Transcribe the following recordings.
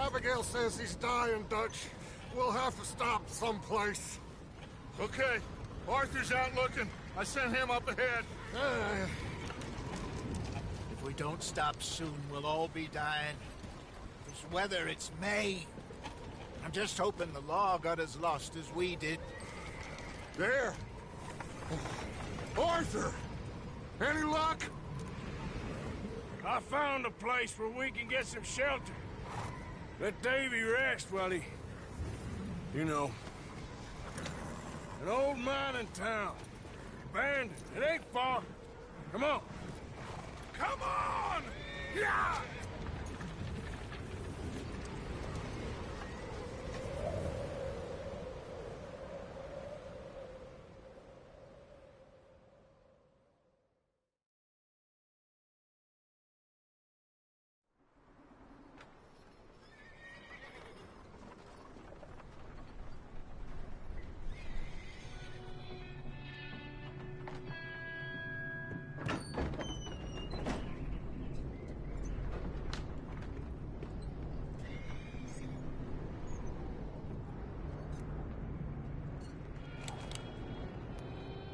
Abigail says he's dying, Dutch. We'll have to stop someplace. Okay. Arthur's out looking. I sent him up ahead. If we don't stop soon, we'll all be dying. This weather, it's May. I'm just hoping the law got as lost as we did. There! Arthur! Any luck? I found a place where we can get some shelter. Let Davy rest while he... You know. An old mining town. Abandoned. It ain't far. Come on. Come on! Yeah!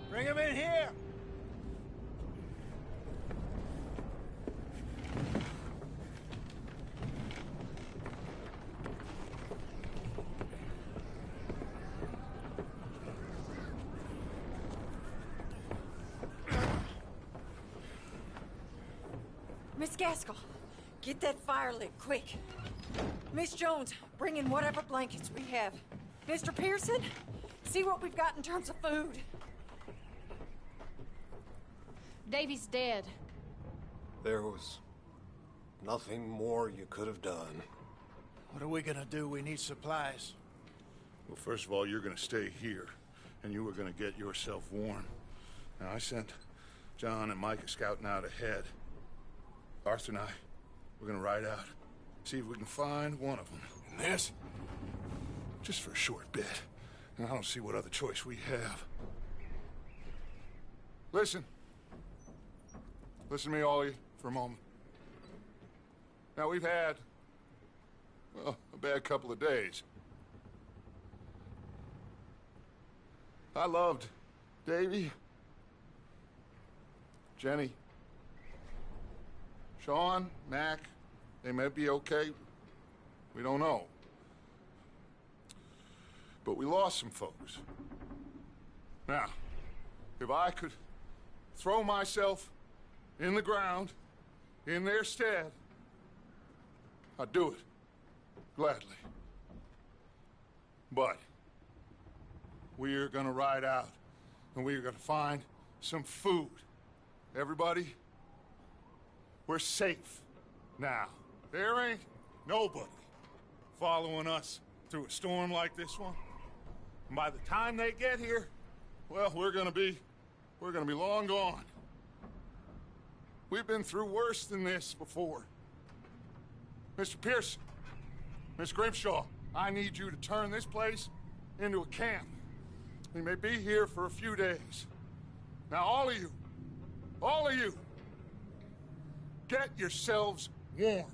Bring him in here! Miss Gaskell, get that fire lit, quick. Miss Jones, bring in whatever blankets we have. Mr. Pearson, see what we've got in terms of food. Davy's dead. There was nothing more you could have done. What are we gonna do? We need supplies. Well, first of all, you're gonna stay here, and you were gonna get yourself warm. Now, I sent John and Micah scouting out ahead. Arthur and I, we're gonna ride out, see if we can find one of them. And this? Just for a short bit. And I don't see what other choice we have. Listen. Listen to me, all of you, for a moment. Now, we've had, well, a bad couple of days. I loved Davy, Jenny, Sean, Mac. They may be okay. We don't know. But we lost some folks. Now, if I could throw myself in the ground, in their stead, I'd do it, gladly. But we're gonna ride out, and we're gonna find some food. Everybody, we're safe now. There ain't nobody following us through a storm like this one. And by the time they get here, well, we're gonna be long gone. We've been through worse than this before. Mr. Pearson, Miss Grimshaw, I need you to turn this place into a camp. We may be here for a few days. Now, all of you, get yourselves warm.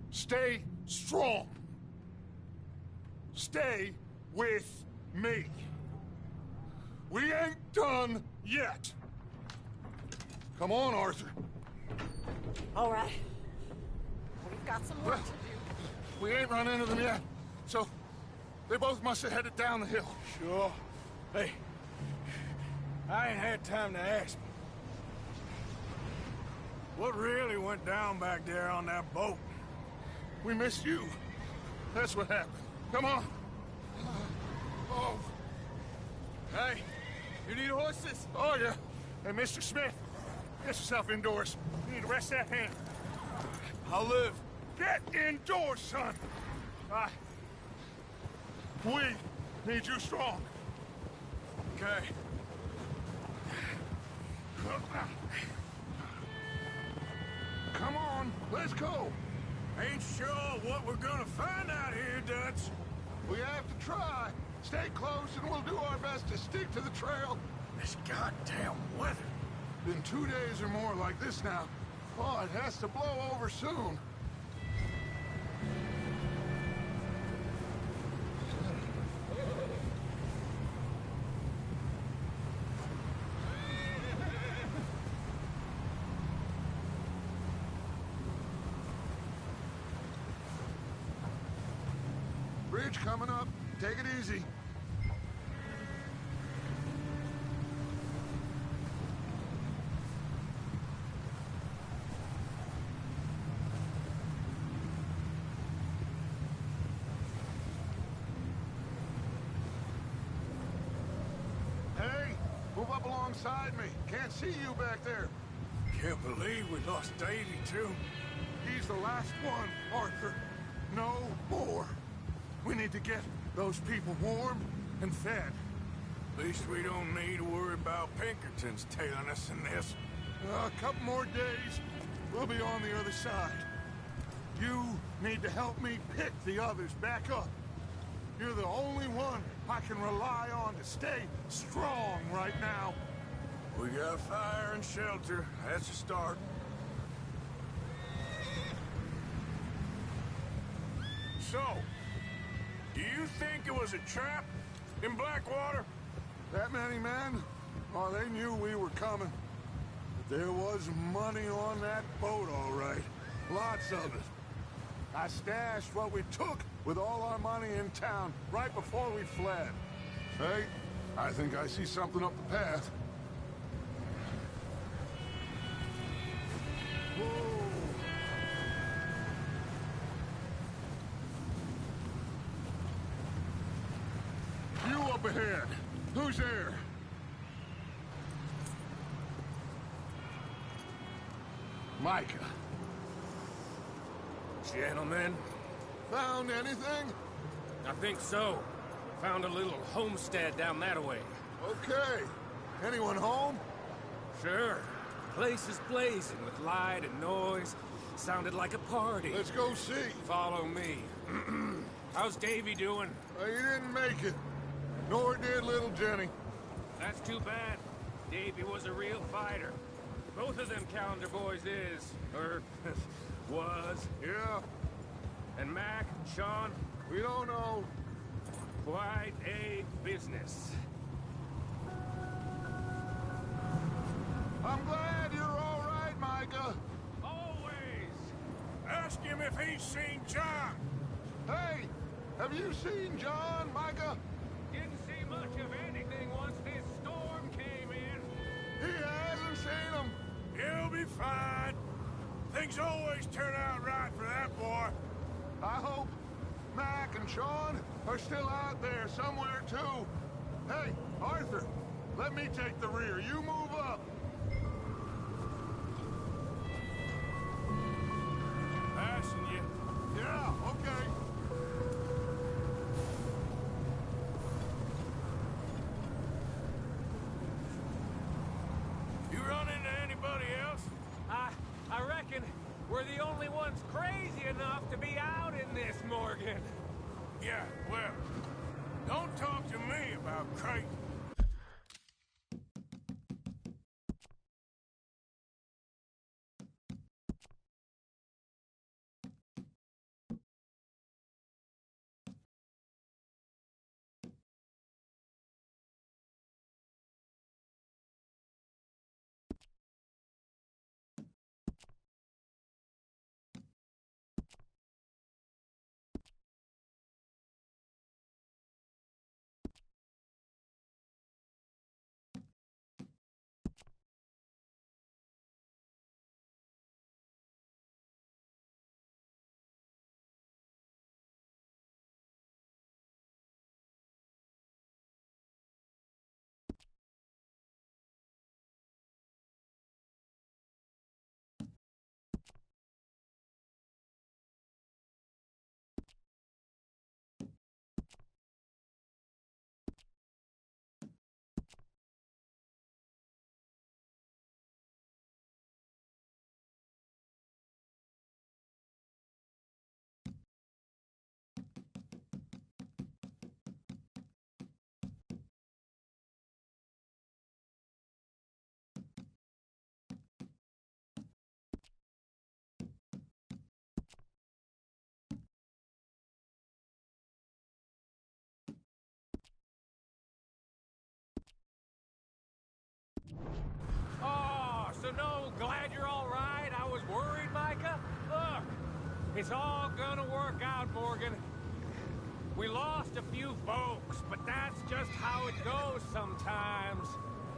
Stay strong. Stay with me. We ain't done yet. Come on, Arthur. All right. We've got some work to do. We ain't run into them yet, so they both must have headed down the hill. Sure. Hey, I ain't had time to ask. What really went down back there on that boat? We missed you. That's what happened. Come on. Oh. Hey, you need horses? Oh, yeah. Hey, Mr. Smith, get yourself indoors. You need to rest that hand. I'll live. Get indoors, son. We need you strong. Okay. Come on, let's go. Ain't sure what we're gonna find out here, Dutch. We have to try. Stay close and we'll do our best to stick to the trail. This goddamn weather. Been 2 days or more like this now. Oh, it has to blow over soon. Bridge coming up. Take it easy. Hey, move up alongside me. Can't see you back there. Can't believe we lost Davy, too. He's the last one, Arthur. No more. We need to get those people warm and fed. At least we don't need to worry about Pinkertons tailing us in this. A couple more days, we'll be on the other side. You need to help me pick the others back up. You're the only one I can rely on to stay strong right now. We got fire and shelter. That's a start. So, do you think it was a trap in Blackwater? That many men? Oh, they knew we were coming. But there was money on that boat, all right. Lots of it. I stashed what we took with all our money in town right before we fled. Hey, I think I see something up the path. Whoa. You up ahead. Who's there? Micah. Gentlemen, Found anything? I think so. Found a little homestead down that way. Okay. Anyone home? Sure. Place is blazing with light and noise. Sounded like a party. Let's go see. Follow me. How's Davy doing? He didn't make it. Nor did little Jenny. That's too bad. Davy was a real fighter. Both of them calendar boys is, or was. Yeah, And Mac, Sean, we don't know. quite a business. I'm glad you're all right, Micah. Always. Ask him if he's seen John. Hey, have you seen John, Micah? Didn't see much of anything once this storm came in. He hasn't seen him. He'll be fine. Things always turn out right for that boy. I hope Mac and Sean are still out there somewhere, too. Hey, Arthur, let me take the rear. You move up. Passing you. Yeah, okay. You run into anybody else? I reckon we're the only ones crazy enough to be out in this, Morgan. Yeah, well, don't talk to me about crazy. Oh, so no, glad you're all right. I was worried, Micah. Look, it's all gonna work out, Morgan. We lost you folks, but that's just how it goes sometimes.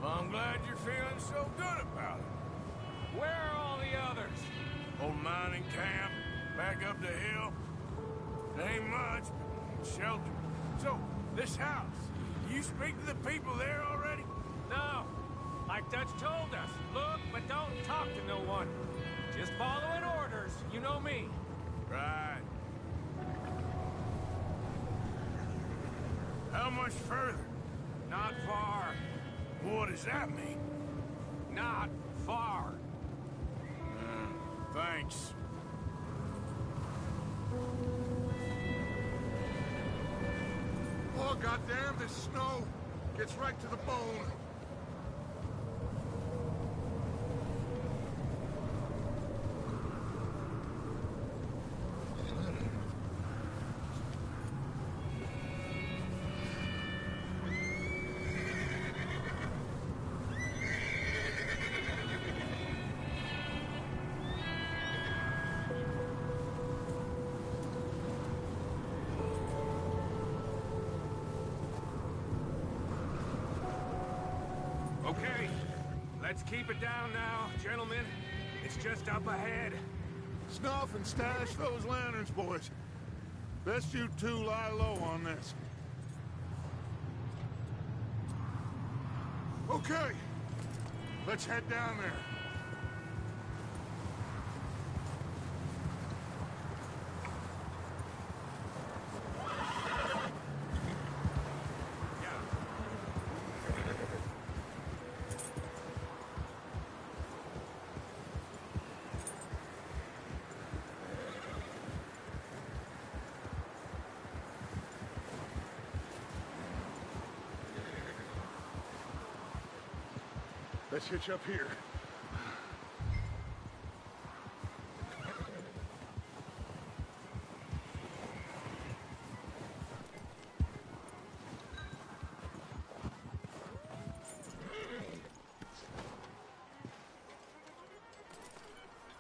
Well, I'm glad you're feeling so good about it. Where are all the others? Old mining camp, back up the hill. It ain't much, but shelter. So, this house, you speak to the people there already? No. Like Dutch told us, look, but don't talk to no one. Just following orders, you know me. Right. How much further? Not far. What does that mean? Not far. Thanks. Oh, goddamn, this snow gets right to the bone. Okay, let's keep it down now, gentlemen. It's just up ahead. Snuff and stash those lanterns, boys. Best you two lie low on this. Okay, let's head down there. Let's hitch up here.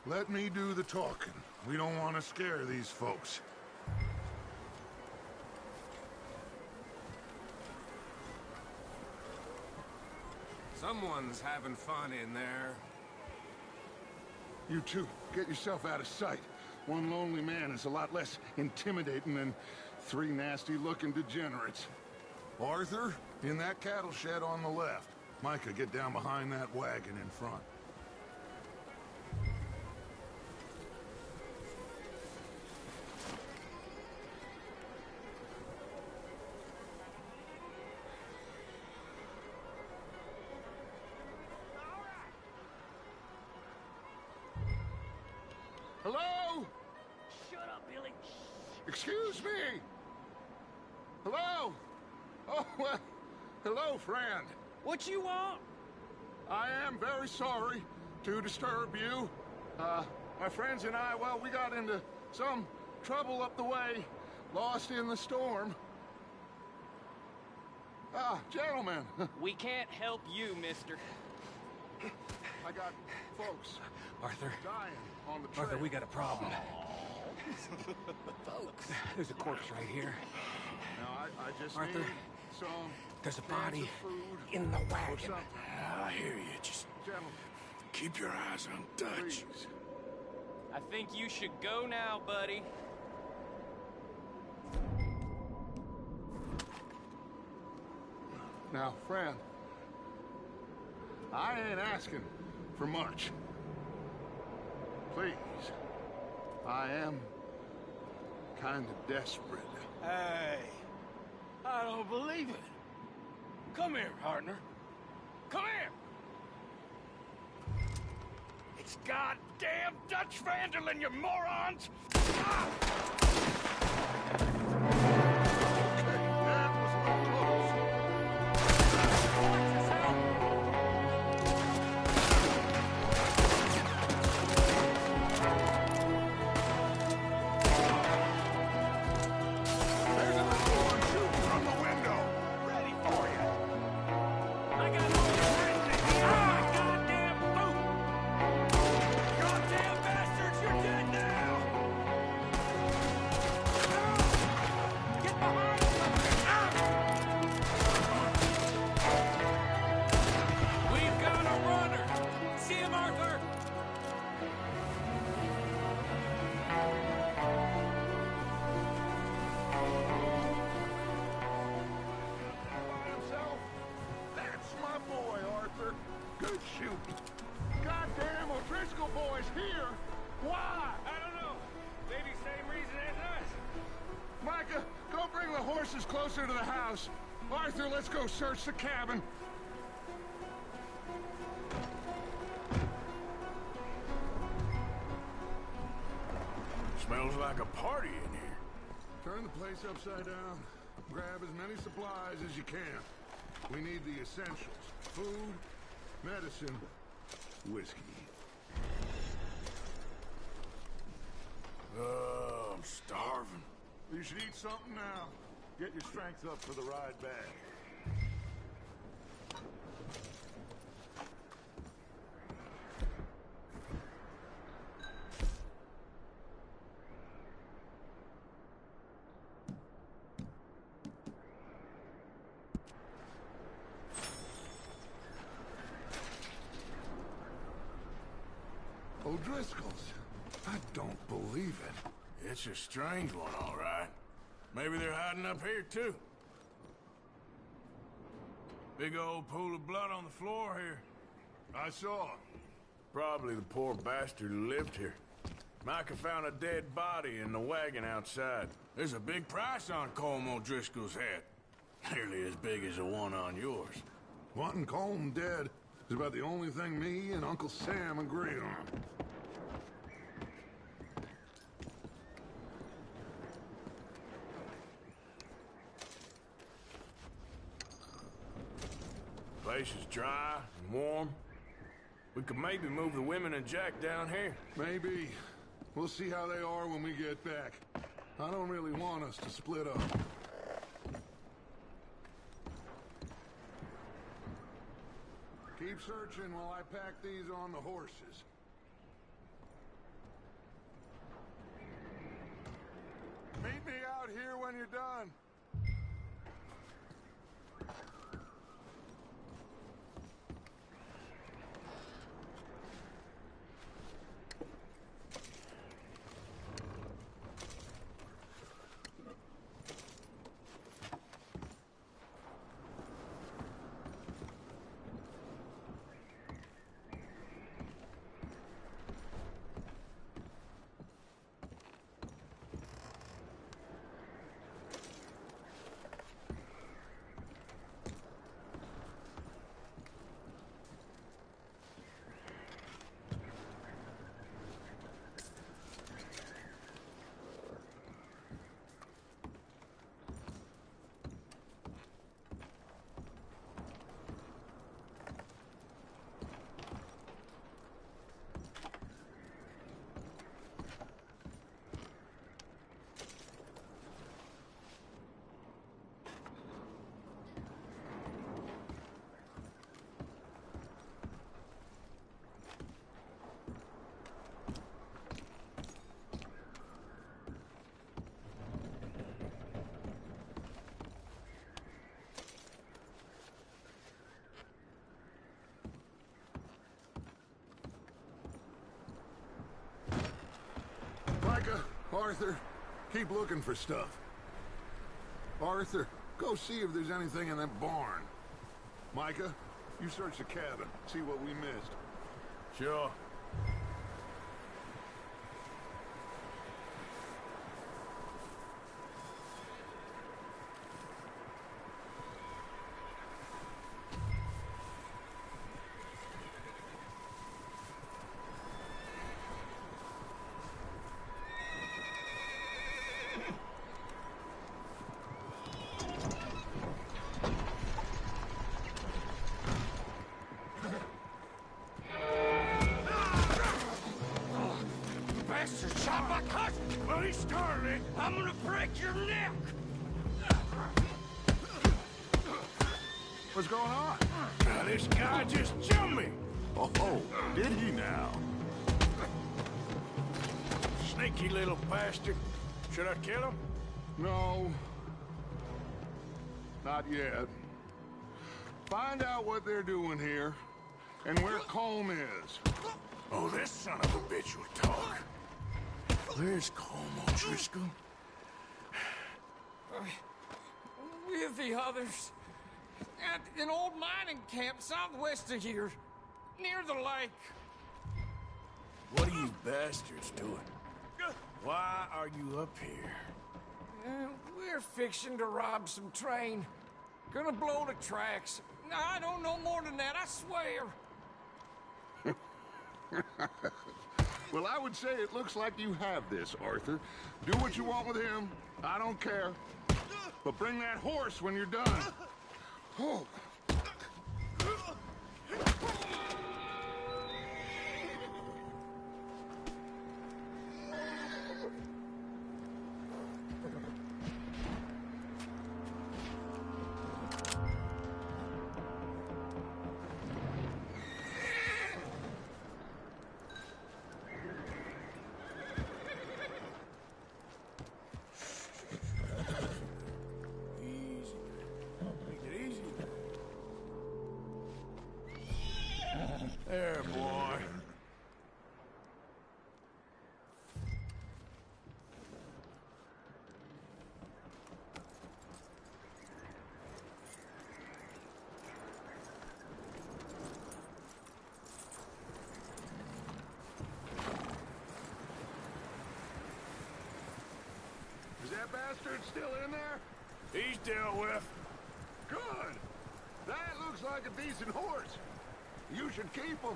Let me do the talking. We don't want to scare these folks. Someone's having fun in there. You two, get yourself out of sight. One lonely man is a lot less intimidating than three nasty-looking degenerates. Arthur, in that cattle shed on the left. Micah, get down behind that wagon in front. Hello? Shut up, Billy. Excuse me? Hello? Oh, well, hello, friend. What you want? I am very sorry to disturb you. My friends and I, well, we got into some trouble up the way, lost in the storm. Ah, gentlemen, We can't help you, mister. I got folks Arthur. dying on the trail. Arthur, we got a problem. There's a corpse right here. Now, I just Arthur, need some there's a cans body of food in the or wagon. something. I hear you. Just Gentlemen, keep your eyes on Dutch. please. I think you should go now, buddy. Now, friend, I ain't asking for much. Please, I am kind of desperate. Hey, I don't believe it. Come here, partner. Come here. It's goddamn Dutch Vanderlyn, you morons! Ah! Okay, that was a little close. There's another one shooting from the window. Ready for you. I got no friends in here. My goddamn boot! Goddamn bastards, you're dead now! Good shoot. Goddamn O'Driscoll boys here! Why? I don't know. Maybe same reason as us. Micah, go bring the horses closer to the house. Arthur, let's go search the cabin. Smells like a party in here. Turn the place upside down. Grab as many supplies as you can. We need the essentials. Food, medicine, whiskey. I'm starving. You should eat something now. Get your strength up for the ride back. O'Driscoll's. I don't believe it. It's a strange one, all right. Maybe they're hiding up here, too. Big old pool of blood on the floor here. I saw it. Probably the poor bastard who lived here. Micah found a dead body in the wagon outside. There's a big price on Colm O'Driscoll's head. Nearly as big as the one on yours. Wanting Colm dead is about the only thing me and Uncle Sam agree on. Place is dry and warm. We could maybe move the women and Jack down here. Maybe. We'll see how they are when we get back. I don't really want us to split up. Keep searching while I pack these on the horses. Meet me out here when you're done. Arthur, keep looking for stuff. Arthur, go see if there's anything in that barn. Micah, you search the cabin, see what we missed. Sure. I'm gonna break your neck! What's going on? This guy just jumped me! Oh, did he now? Sneaky little bastard. Should I kill him? No. Not yet. Find out what they're doing here, and where Colm is. Oh, this son of a bitch will talk. Where's Colm O'Driscoll? With the others. At an old mining camp southwest of here. near the lake. What are you bastards doing? Why are you up here? We're fixing to rob some train. Gonna blow the tracks. I don't know more than that, I swear. Well, I would say it looks like you have this, Arthur. Do what you want with him. I don't care. But bring that horse when you're done. Oh. Easy. Take it easy. There, boy. Is that bastard still in there? He's dealt with. Good. That looks like a decent horse. You should keep him.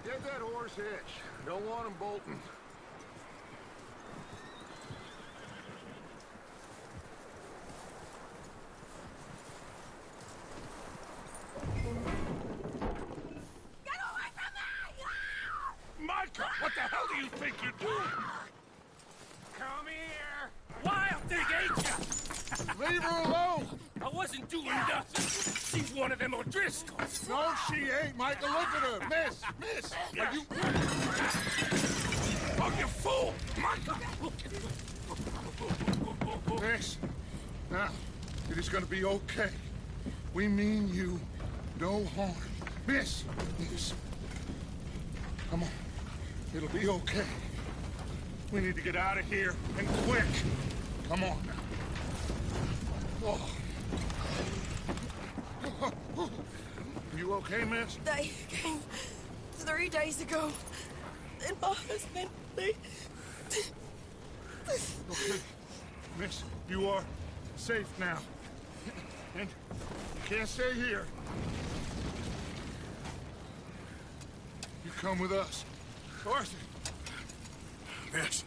Get that horse hitched. Don't want him bolting. Get away from me! Micah, what the hell do you think you're doing? Come here! Wild thing, ain't ya? Leave her alone! I wasn't doing nothing. She's one of them O'Driscolls. No, she ain't, Micah. Look at her. Miss, are you... Oh, you fool! Micah! Miss, now, it is gonna be okay. We mean you no harm. Miss, come on. It'll be okay. We need to get out of here, and quick. Come on now. Oh. You okay, miss? They came 3 days ago. And my husband, they... Okay. Miss, you are safe now. And you can't stay here. You come with us. Arthur. Miss,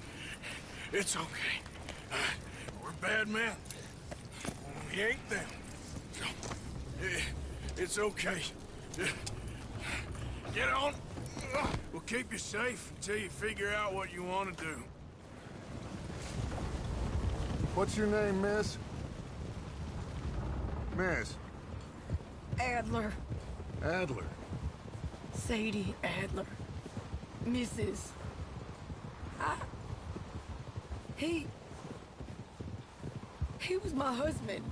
it's okay. We're bad men. We ain't them. So, it's okay. Get on. We'll keep you safe until you figure out what you want to do. What's your name, miss? Miss. Adler. Adler. Sadie Adler. Mrs. He was my husband.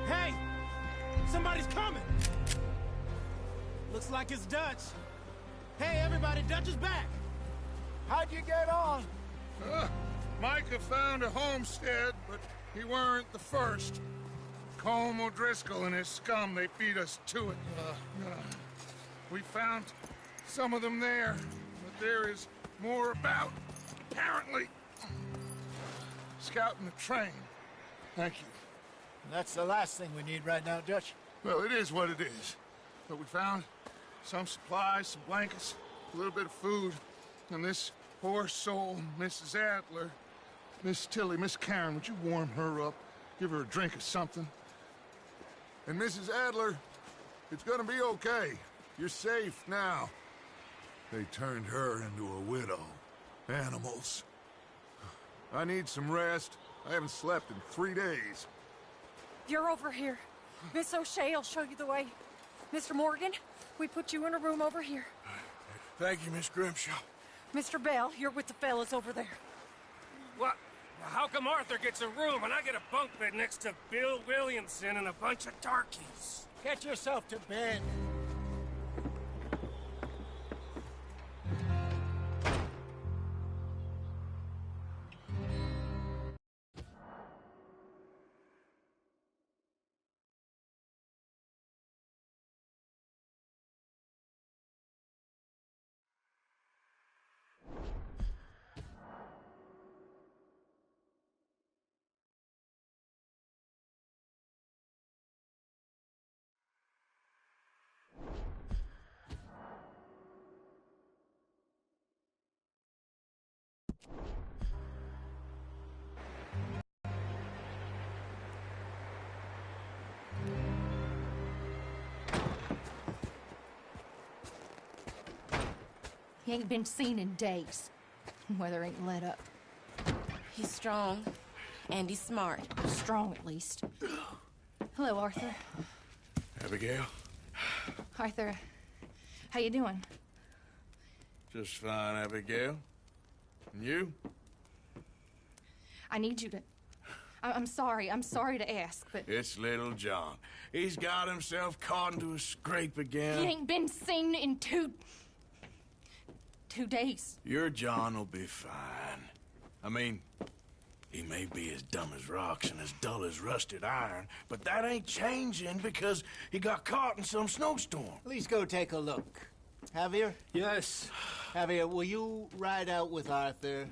Hey! Somebody's coming! Looks like it's Dutch. Hey, everybody, Dutch is back! How'd you get on? Micah found a homestead, but he weren't the first. Colm O'Driscoll and his scum, they beat us to it. We found some of them there, but there is more about, apparently. Scouting the train. Thank you. That's the last thing we need right now, Dutch. Well, it is what it is. But we found some supplies, some blankets, a little bit of food, and this poor soul, Mrs. Adler, Miss Tilly, Miss Karen, would you warm her up? Give her a drink or something? And Mrs. Adler, it's gonna be okay. You're safe now. They turned her into a widow. Animals. I need some rest. I haven't slept in 3 days. You're over here. Miss O'Shea will show you the way. Mr. Morgan, we put you in a room over here. Thank you, Miss Grimshaw. Mr. Bell, you're with the fellas over there. What? How come Arthur gets a room and I get a bunk bed next to Bill Williamson and a bunch of darkies? Get yourself to bed. He ain't been seen in days. Weather ain't let up. He's strong, and he's smart. Strong, at least. Hello, Arthur. Abigail? Arthur, how you doing? Just fine, Abigail. And you? I need you to... I'm sorry to ask, but... It's little John. He's got himself caught into a scrape again. He ain't been seen in two days. Your John will be fine. I mean, he may be as dumb as rocks and as dull as rusted iron, but that ain't changing because he got caught in some snowstorm. Please go take a look. Javier? Yes. Javier, will you ride out with Arthur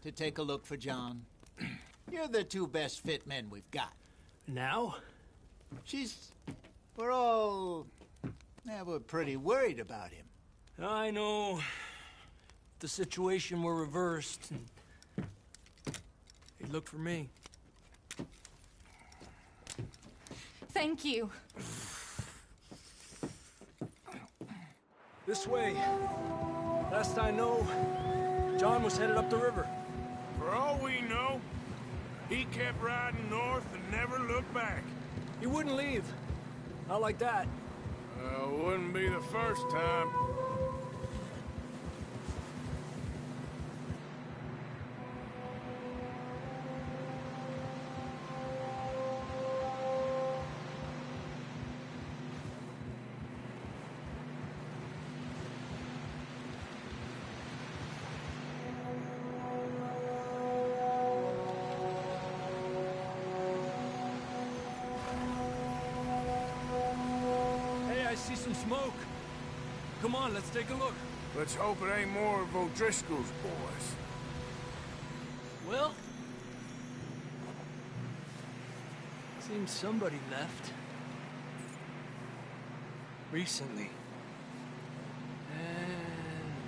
to take a look for John? You're the two best fit men we've got. Now? We're all... Yeah, we're pretty worried about him. I know. If the situation were reversed, he'd look for me. Thank you. This way. Last I know, John was headed up the river. For all we know, he kept riding north and never looked back. He wouldn't leave. Not like that. Wouldn't be the first time. I see some smoke. Come on, let's take a look. Let's hope it ain't more of O'Driscoll's boys. Well, seems somebody left. Recently. And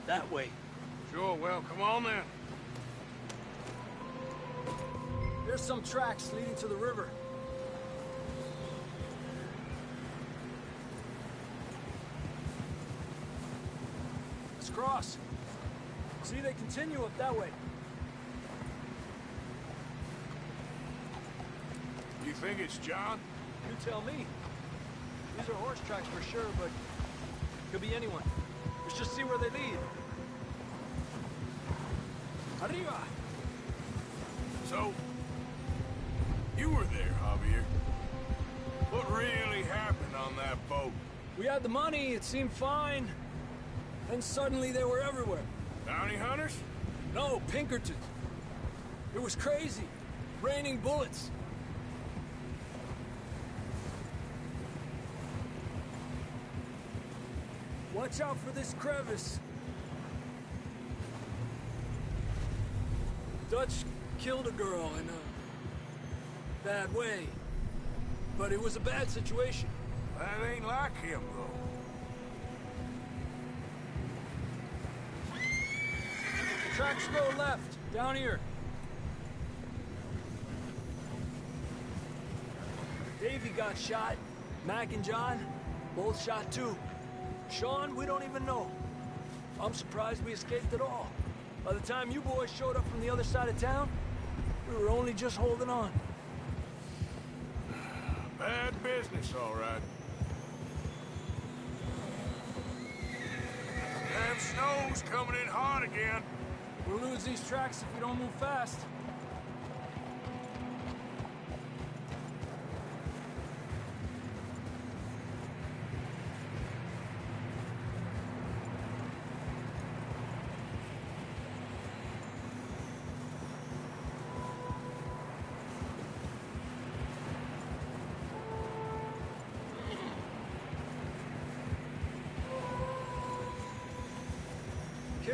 that way. Sure, well, come on then. There's some tracks leading to the river. Let's cross. See, they continue up that way. You think it's John? You tell me. These are horse tracks for sure, but could be anyone. Let's just see where they lead. Arriba! So, you were there, Javier. What really happened on that boat? We had the money, it seemed fine. Then suddenly they were everywhere. Bounty hunters? No, Pinkertons. It was crazy. Raining bullets. Watch out for this crevice. Dutch killed a girl in a bad way. But it was a bad situation. That ain't like him, though. Tracks go left, down here. Davey got shot. Mac and John, both shot too. Sean, we don't even know. I'm surprised we escaped at all. By the time you boys showed up from the other side of town, we were only just holding on. Bad business, all right. Damn snow's coming in hard again. We'll lose these tracks if we don't move fast.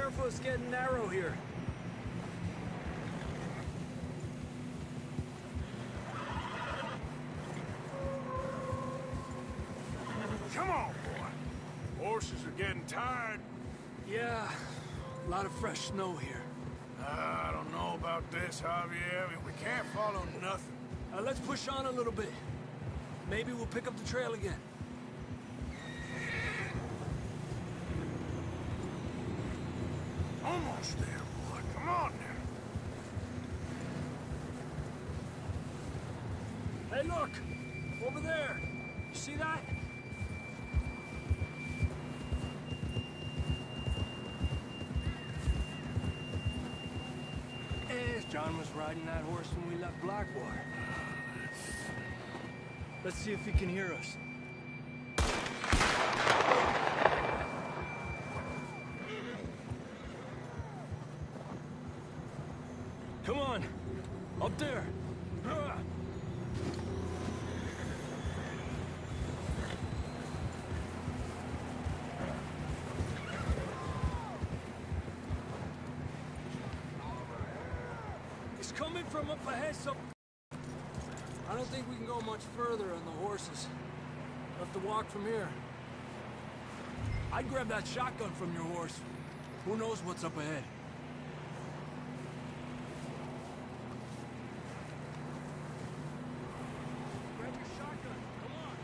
careful, it's getting narrow here. Come on, boy. Horses are getting tired. Yeah, a lot of fresh snow here. I don't know about this, Javier. I mean, we can't follow nothing. Let's push on a little bit. Maybe we'll pick up the trail again. Almost there, boy. Come on now. Hey, look! Over there! You see that? John was riding that horse when we left Blackwater. Let's see if he can hear us. Come on! Up there! He's coming from up ahead, so... I don't think we can go much further on the horses. We'll have to walk from here. I'd grab that shotgun from your horse. Who knows what's up ahead? Grab your shotgun, come on!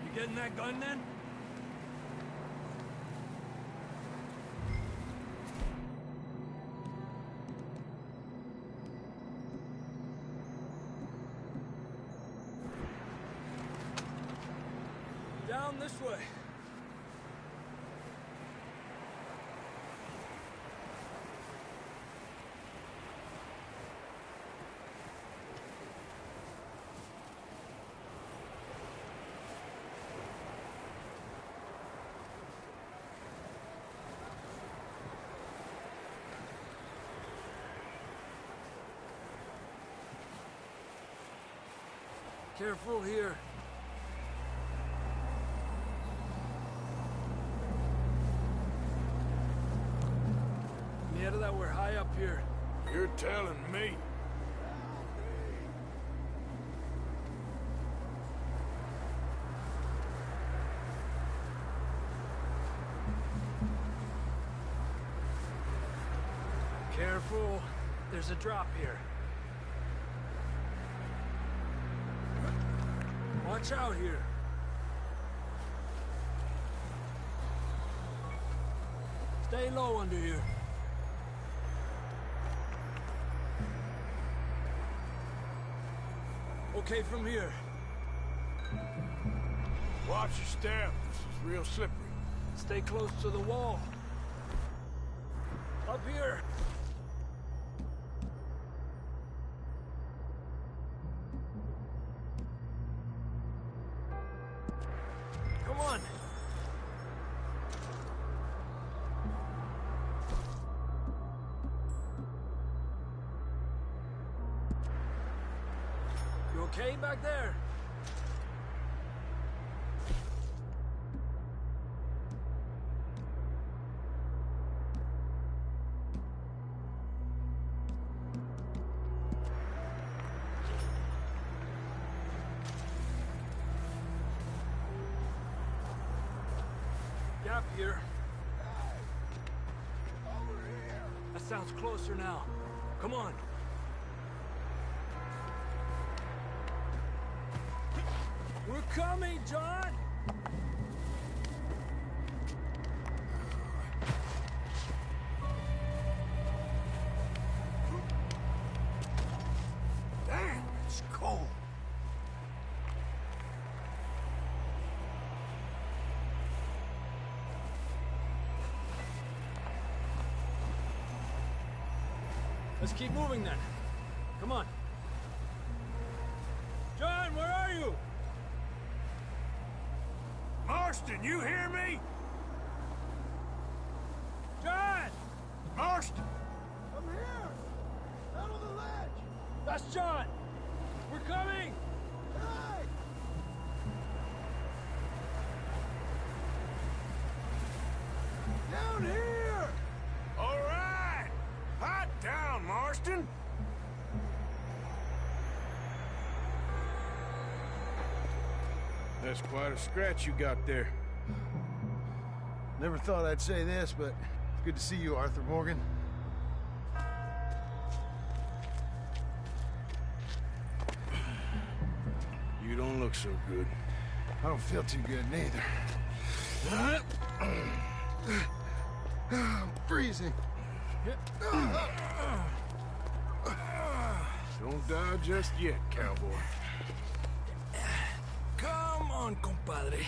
You getting that gun then? Down this way. Careful here. That we're high up here. You're telling me. Careful. There's a drop here. Watch out here. Stay low under here. Okay from here. Watch your step. This is real slippery. Stay close to the wall. Up here. Come on. You okay back there? Gap here. That sounds closer now. Come on. We're coming, John! Damn, it's cold. Let's keep moving then. Come on. John, where are you? Marston, you hear me? John! Marston! I'm here! That's John! We're coming! Down here! All right! Hot down, Marston! That's quite a scratch you got there. Never thought I'd say this, but it's good to see you, Arthur Morgan. You don't look so good. I don't feel too good, neither. I'm freezing. Don't die just yet, cowboy. Come on, compadre.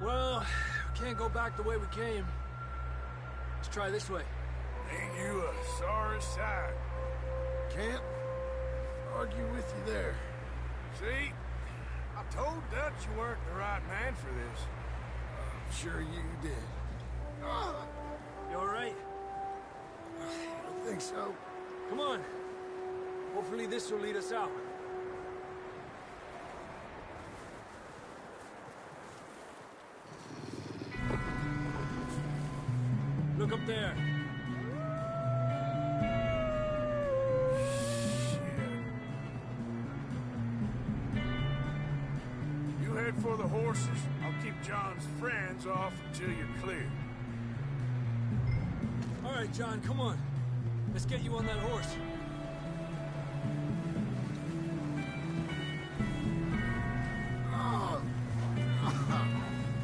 Well, we can't go back the way we came. Let's try this way. Ain't you a sorry sight? Can't argue with you there. See? I told Dutch you weren't the right man for this. I'm sure you did. You all right? I don't think so. Come on. Hopefully this will lead us out. Look up there. You head for the horses. I'll keep John's friends off until you're clear. All right, John, come on. Let's get you on that horse.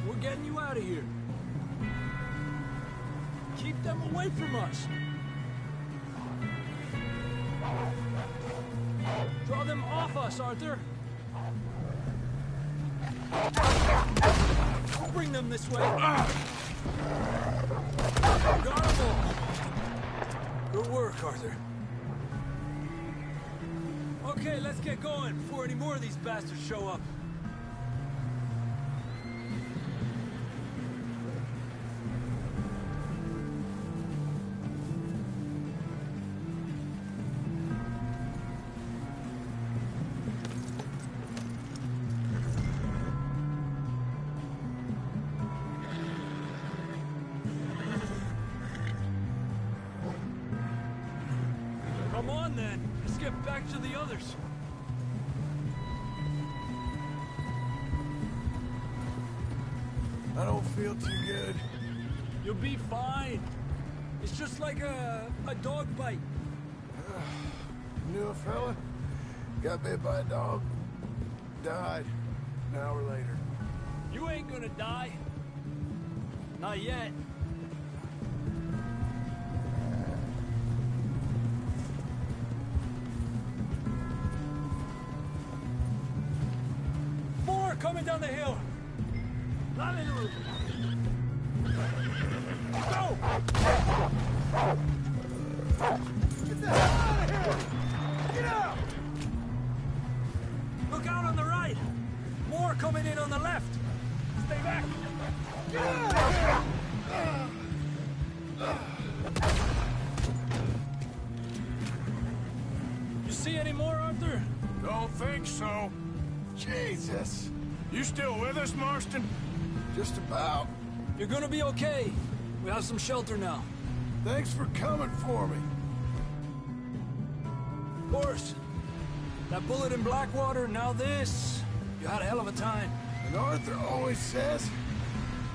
We're getting you out of here. Keep them away from us. Draw them off us, Arthur. We'll bring them this way. Got them all. Good work, Arthur. Okay, let's get going before any more of these bastards show up. Come on, then. Let's get back to the others. I don't feel too good. You'll be fine. It's just like a dog bite. Knew a fella, got bit by a dog, died an hour later. You ain't gonna die. Not yet. More coming down the hill. Not in the room. Go! Get the hell out of here! Get out! Look out on the right. More coming in on the left. Stay back. Get out of here! You see any more, Arthur? Don't think so. Jesus! You still with us, Marston? Just about. You're gonna be okay. We have some shelter now. Thanks for coming for me. Of course. That bullet in Blackwater, now this. You had a hell of a time. And Arthur always says,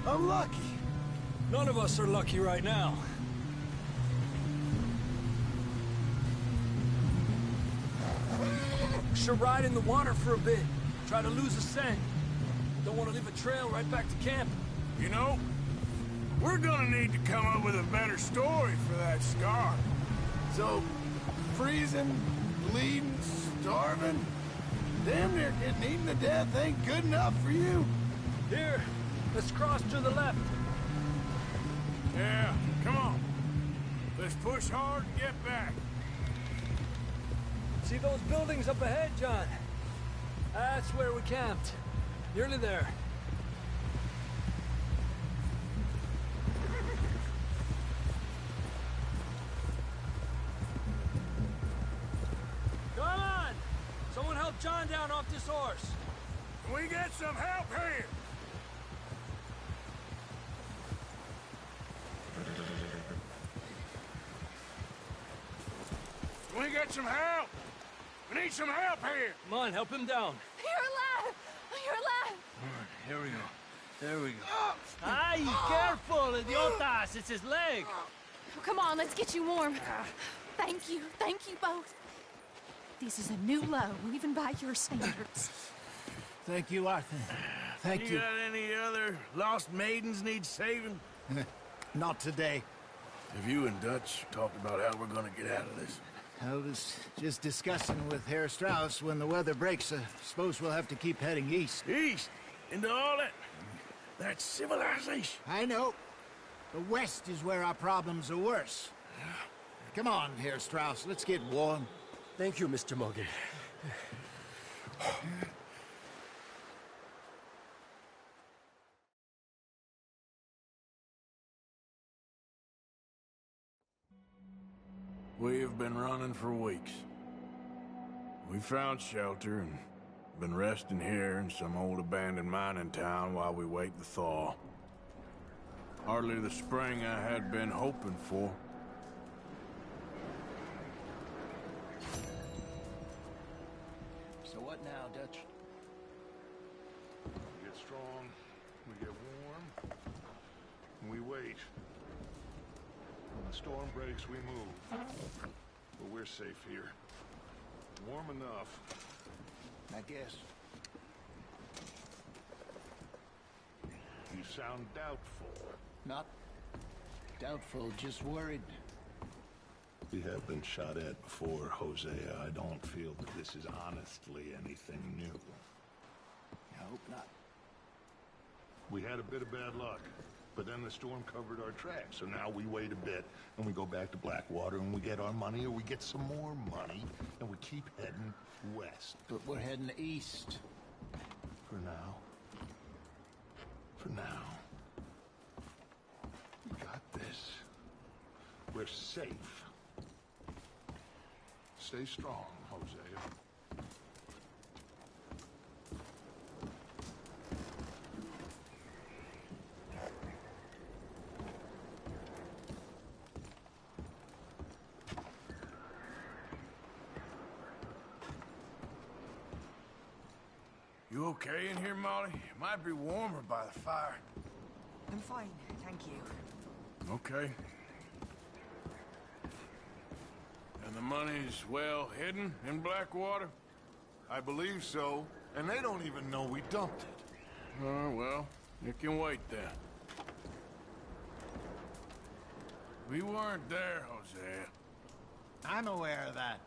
I'm lucky. None of us are lucky right now. Should ride in the water for a bit. Try to lose the scent. Don't want to leave a trail right back to camp. You know, we're gonna need to come up with a better story for that scar. So, freezing, bleeding, starving, damn near getting eaten to death ain't good enough for you. Here, let's cross to the left. Yeah, come on. Let's push hard and get back. See those buildings up ahead, John? That's where we camped. Nearly there. John down off this horse. Can we get some help here? Can we get some help? We need some help here. Come on, help him down. You're alive! You're alive! All right, here we go. There we go. Ay, careful, idiotas. It's his leg. Oh, come on, let's get you warm. Thank you both. This is a new low, even by your standards. Thank you, Arthur. Thank you. You got any other lost maidens need saving? Not today. Have you and Dutch talked about how we're gonna get out of this? I was just discussing with Herr Strauss when the weather breaks. I suppose we'll have to keep heading east. East? Into all that... That's civilization. I know. The west is where our problems are worse. Come on, Herr Strauss, let's get warm. Thank you, Mr. Morgan. We have been running for weeks. We found shelter and been resting here in some old abandoned mining town while we wait the thaw. Hardly the spring I had been hoping for. So what now, Dutch? We get strong, we get warm, and we wait. When the storm breaks, we move. But we're safe here. Warm enough. I guess. You sound doubtful. Not doubtful, just worried. We have been shot at before, Hosea. I don't feel that this is honestly anything new. I hope not. We had a bit of bad luck, but then the storm covered our tracks. So now we wait a bit, and we go back to Blackwater, and we get our money, or we get some more money, and we keep heading west. But we're heading east. For now. For now. We got this. We're safe. Stay strong, Hosea. You okay in here, Molly? It might be warmer by the fire. I'm fine, thank you. Okay. And the money's well hidden in Blackwater? I believe so, and they don't even know we dumped it. Oh, well, it can wait then. We weren't there, Hosea. I'm aware of that.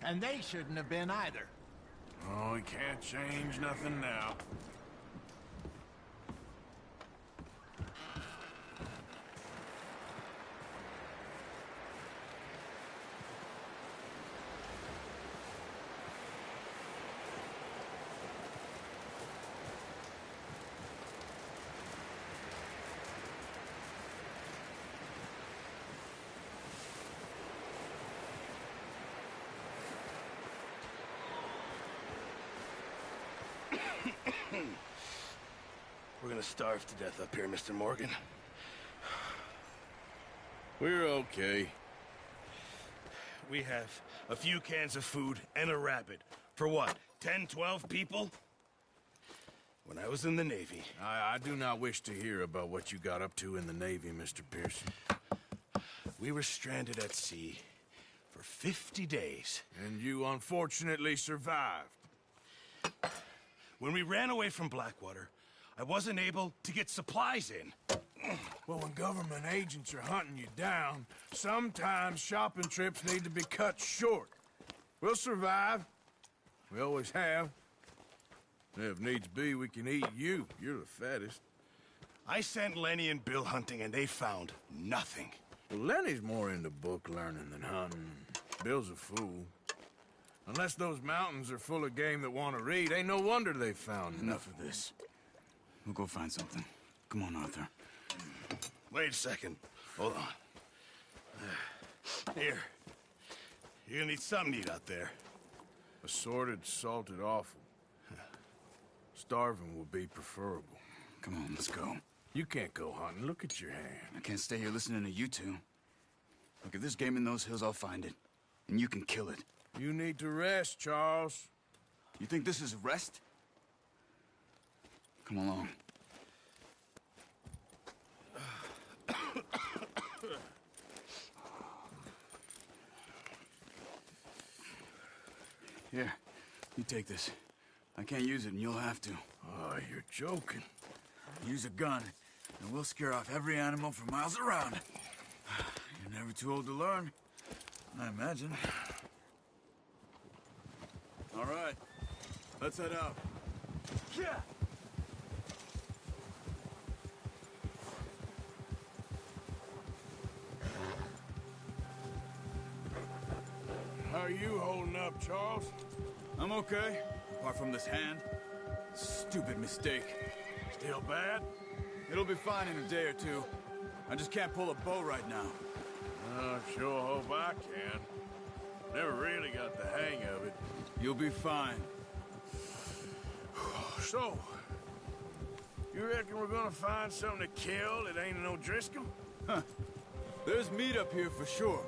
And they shouldn't have been either. Oh, we can't change nothing now. We're gonna starve to death up here, Mr. Morgan. We're okay. We have a few cans of food and a rabbit. For what, 10, 12 people? When I was in the Navy... I do not wish to hear about what you got up to in the Navy, Mr. Pearson. We were stranded at sea for 50 days. And you unfortunately survived. When we ran away from Blackwater, I wasn't able to get supplies in. Well, when government agents are hunting you down, sometimes shopping trips need to be cut short. We'll survive. We always have. If needs be, we can eat you. You're the fattest. I sent Lenny and Bill hunting, and they found nothing. Well, Lenny's more into book learning than hunting. Bill's a fool. Unless those mountains are full of game that want to read, ain't no wonder they found Enough of this. We'll go find something. Come on, Arthur. Wait a second. Hold on. Here. You're gonna need something to eat out there. Assorted, salted offal. Starving would be preferable. Come on, let's go. You can't go hunting. Look at your hand. I can't stay here listening to you two. Look, if there's game in those hills, I'll find it. And you can kill it. You need to rest, Charles. You think this is rest? Come along. Here, you take this. I can't use it, and you'll have to. Oh, you're joking. Use a gun, and we'll scare off every animal for miles around. You're never too old to learn, I imagine. All right, let's head out. Yeah. How are you holding up, Charles? I'm okay, apart from this hand. Stupid mistake. Still bad? It'll be fine in a day or two. I just can't pull a bow right now. I sure hope I can. Never really got the hang of it. You'll be fine. So, you reckon we're gonna find something to kill that ain't no Driscoll? Huh. There's meat up here for sure.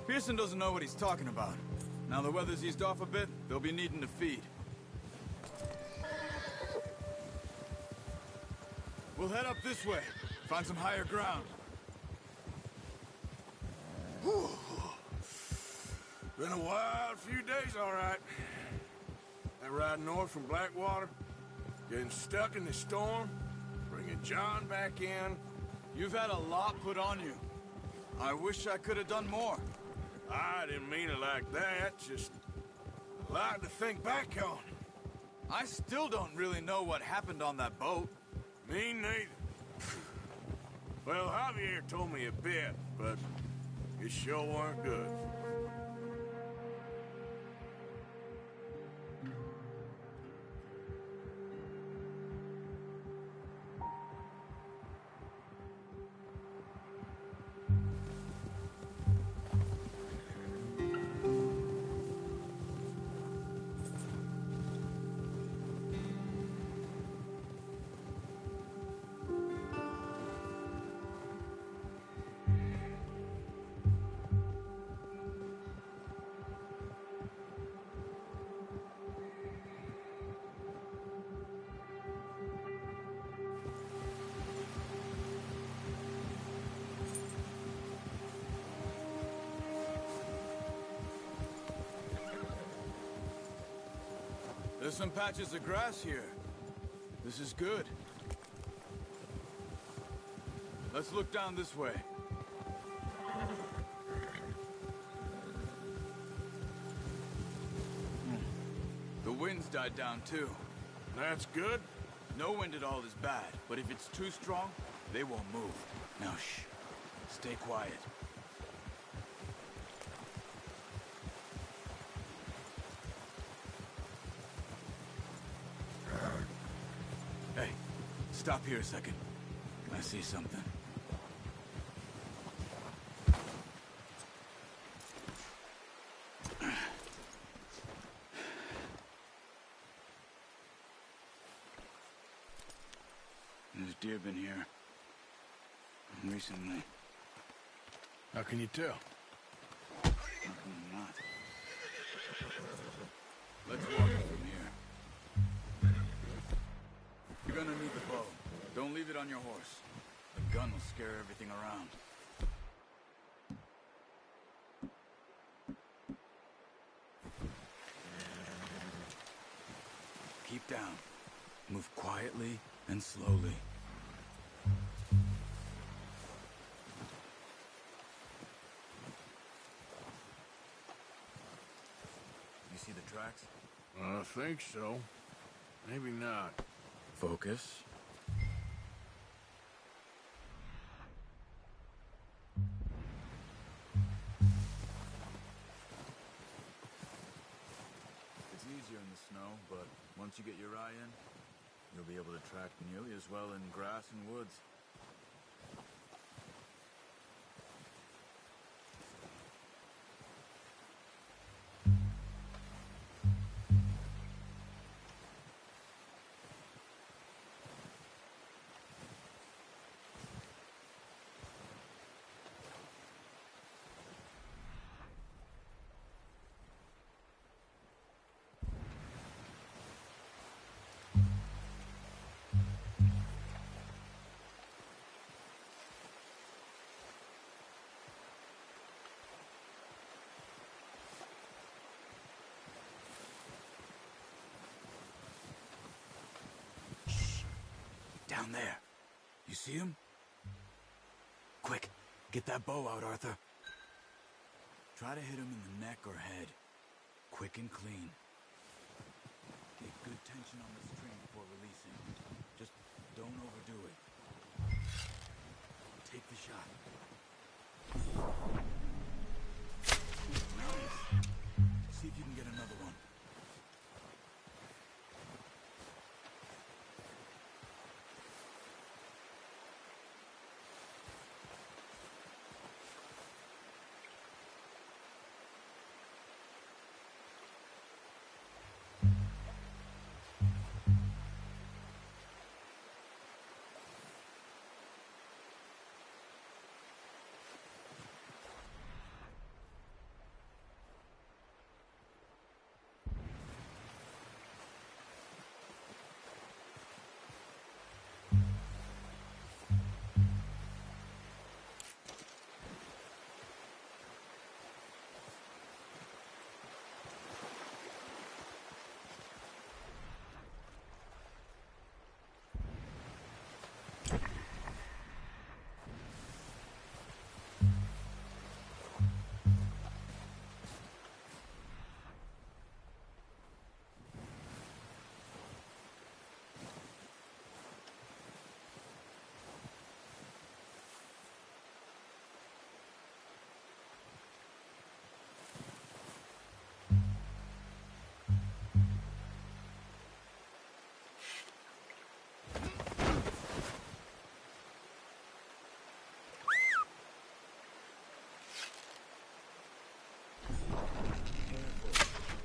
Pearson doesn't know what he's talking about. Now the weather's eased off a bit, they'll be needing to feed. We'll head up this way, find some higher ground. Whew. Been a wild few days, all right. That ride north from Blackwater, getting stuck in the storm, bringing John back in. You've had a lot put on you. I wish I could have done more. I didn't mean it like that, just a lot to think back on. I still don't really know what happened on that boat. Me neither. Well, Javier told me a bit, but it sure weren't good. There's some patches of grass here. This is good. Let's look down this way. The wind's died down too. That's good. No wind at all is bad, but if it's too strong, they won't move. Now shh. Stay quiet. Hey, stop here a second. I see something. There's deer been here. Recently. How can you tell? How can you not? Let's walk it from here. You're gonna need the bow. Don't leave it on your horse. The gun will scare everything around. Keep down. Move quietly and slowly. You see the tracks? I think so. Maybe not. Focus. It's easier in the snow, but once you get your eye in, you'll be able to track nearly as well in grass and woods. Down there. You see him? Quick, get that bow out, Arthur. Try to hit him in the neck or head. Quick and clean. Get good tension on the string before releasing. Just don't overdo it. Take the shot. Nice. See if you can get another one.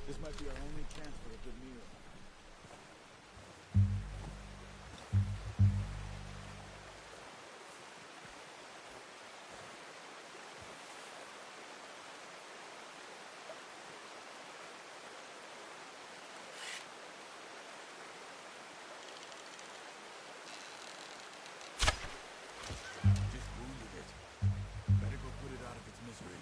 This might be our only chance for a good meal. Just wounded it. Better go put it out of its misery.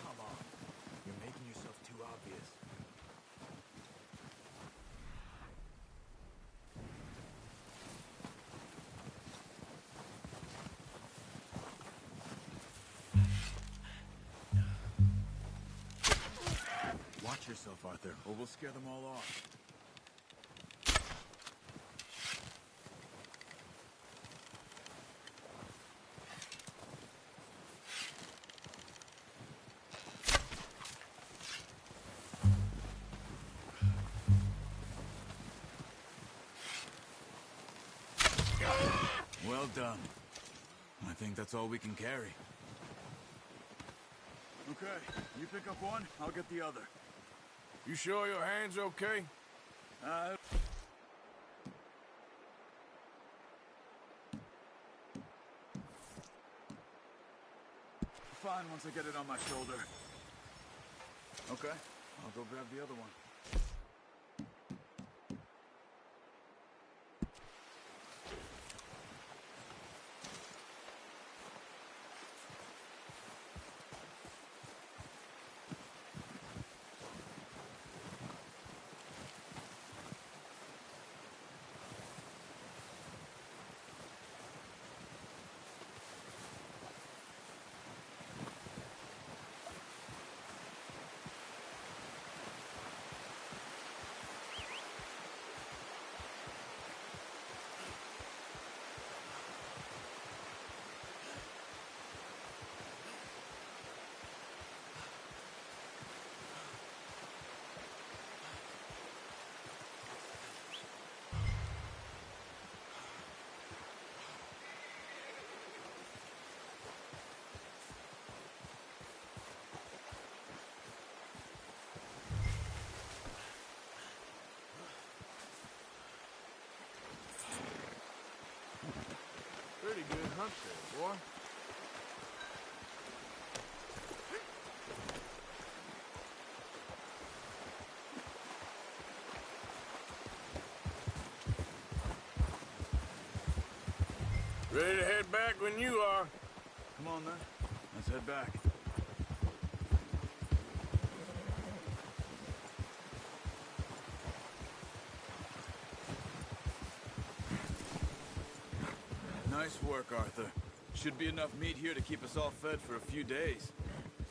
Come on. You're making yourself too obvious. Watch yourself, Arthur, or we'll scare them all off. Well done. I think that's all we can carry. Okay, you pick up one, I'll get the other. You sure your hand's okay? Fine once I get it on my shoulder. Okay, I'll go grab the other one. Pretty good hunt there, boy. Ready to head back when you are. Come on, then. Let's head back. Nice work, Arthur. Should be enough meat here to keep us all fed for a few days.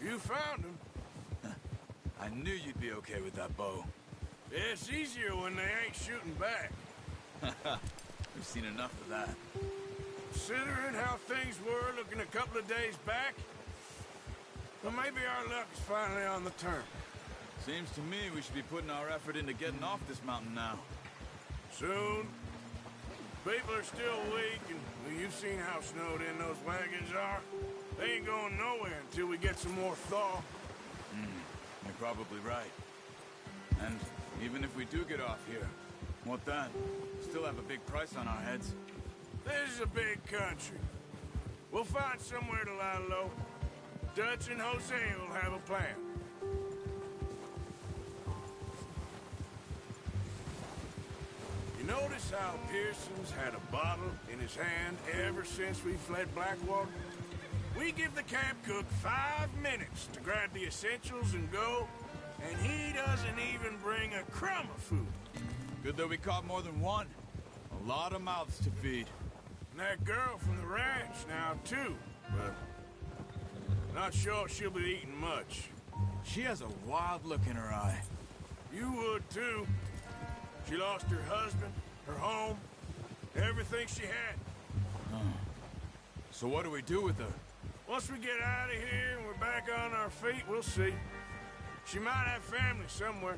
You found him. I knew you'd be okay with that bow. Yeah, it's easier when they ain't shooting back. We've seen enough of that. Considering how things were looking a couple of days back, well, maybe our luck is finally on the turn. Seems to me we should be putting our effort into getting off this mountain now. Soon. People are still weak, and well, you've seen how snowed in those wagons are. They ain't going nowhere until we get some more thaw. You're probably right. And even if we do get off here, what then? Still have a big price on our heads. This is a big country. We'll find somewhere to lie low. Dutch and Jose will have a plan. You notice how Pearson's had a bottle in his hand ever since we fled Blackwater? We give the camp cook 5 minutes to grab the essentials and go, and he doesn't even bring a crumb of food. Good that we caught more than one. A lot of mouths to feed. And that girl from the ranch now, too, but not sure she'll be eating much. She has a wild look in her eye. You would, too. She lost her husband, her home, everything she had. So what do we do with her? Once we get out of here and we're back on our feet, we'll see. She might have family somewhere.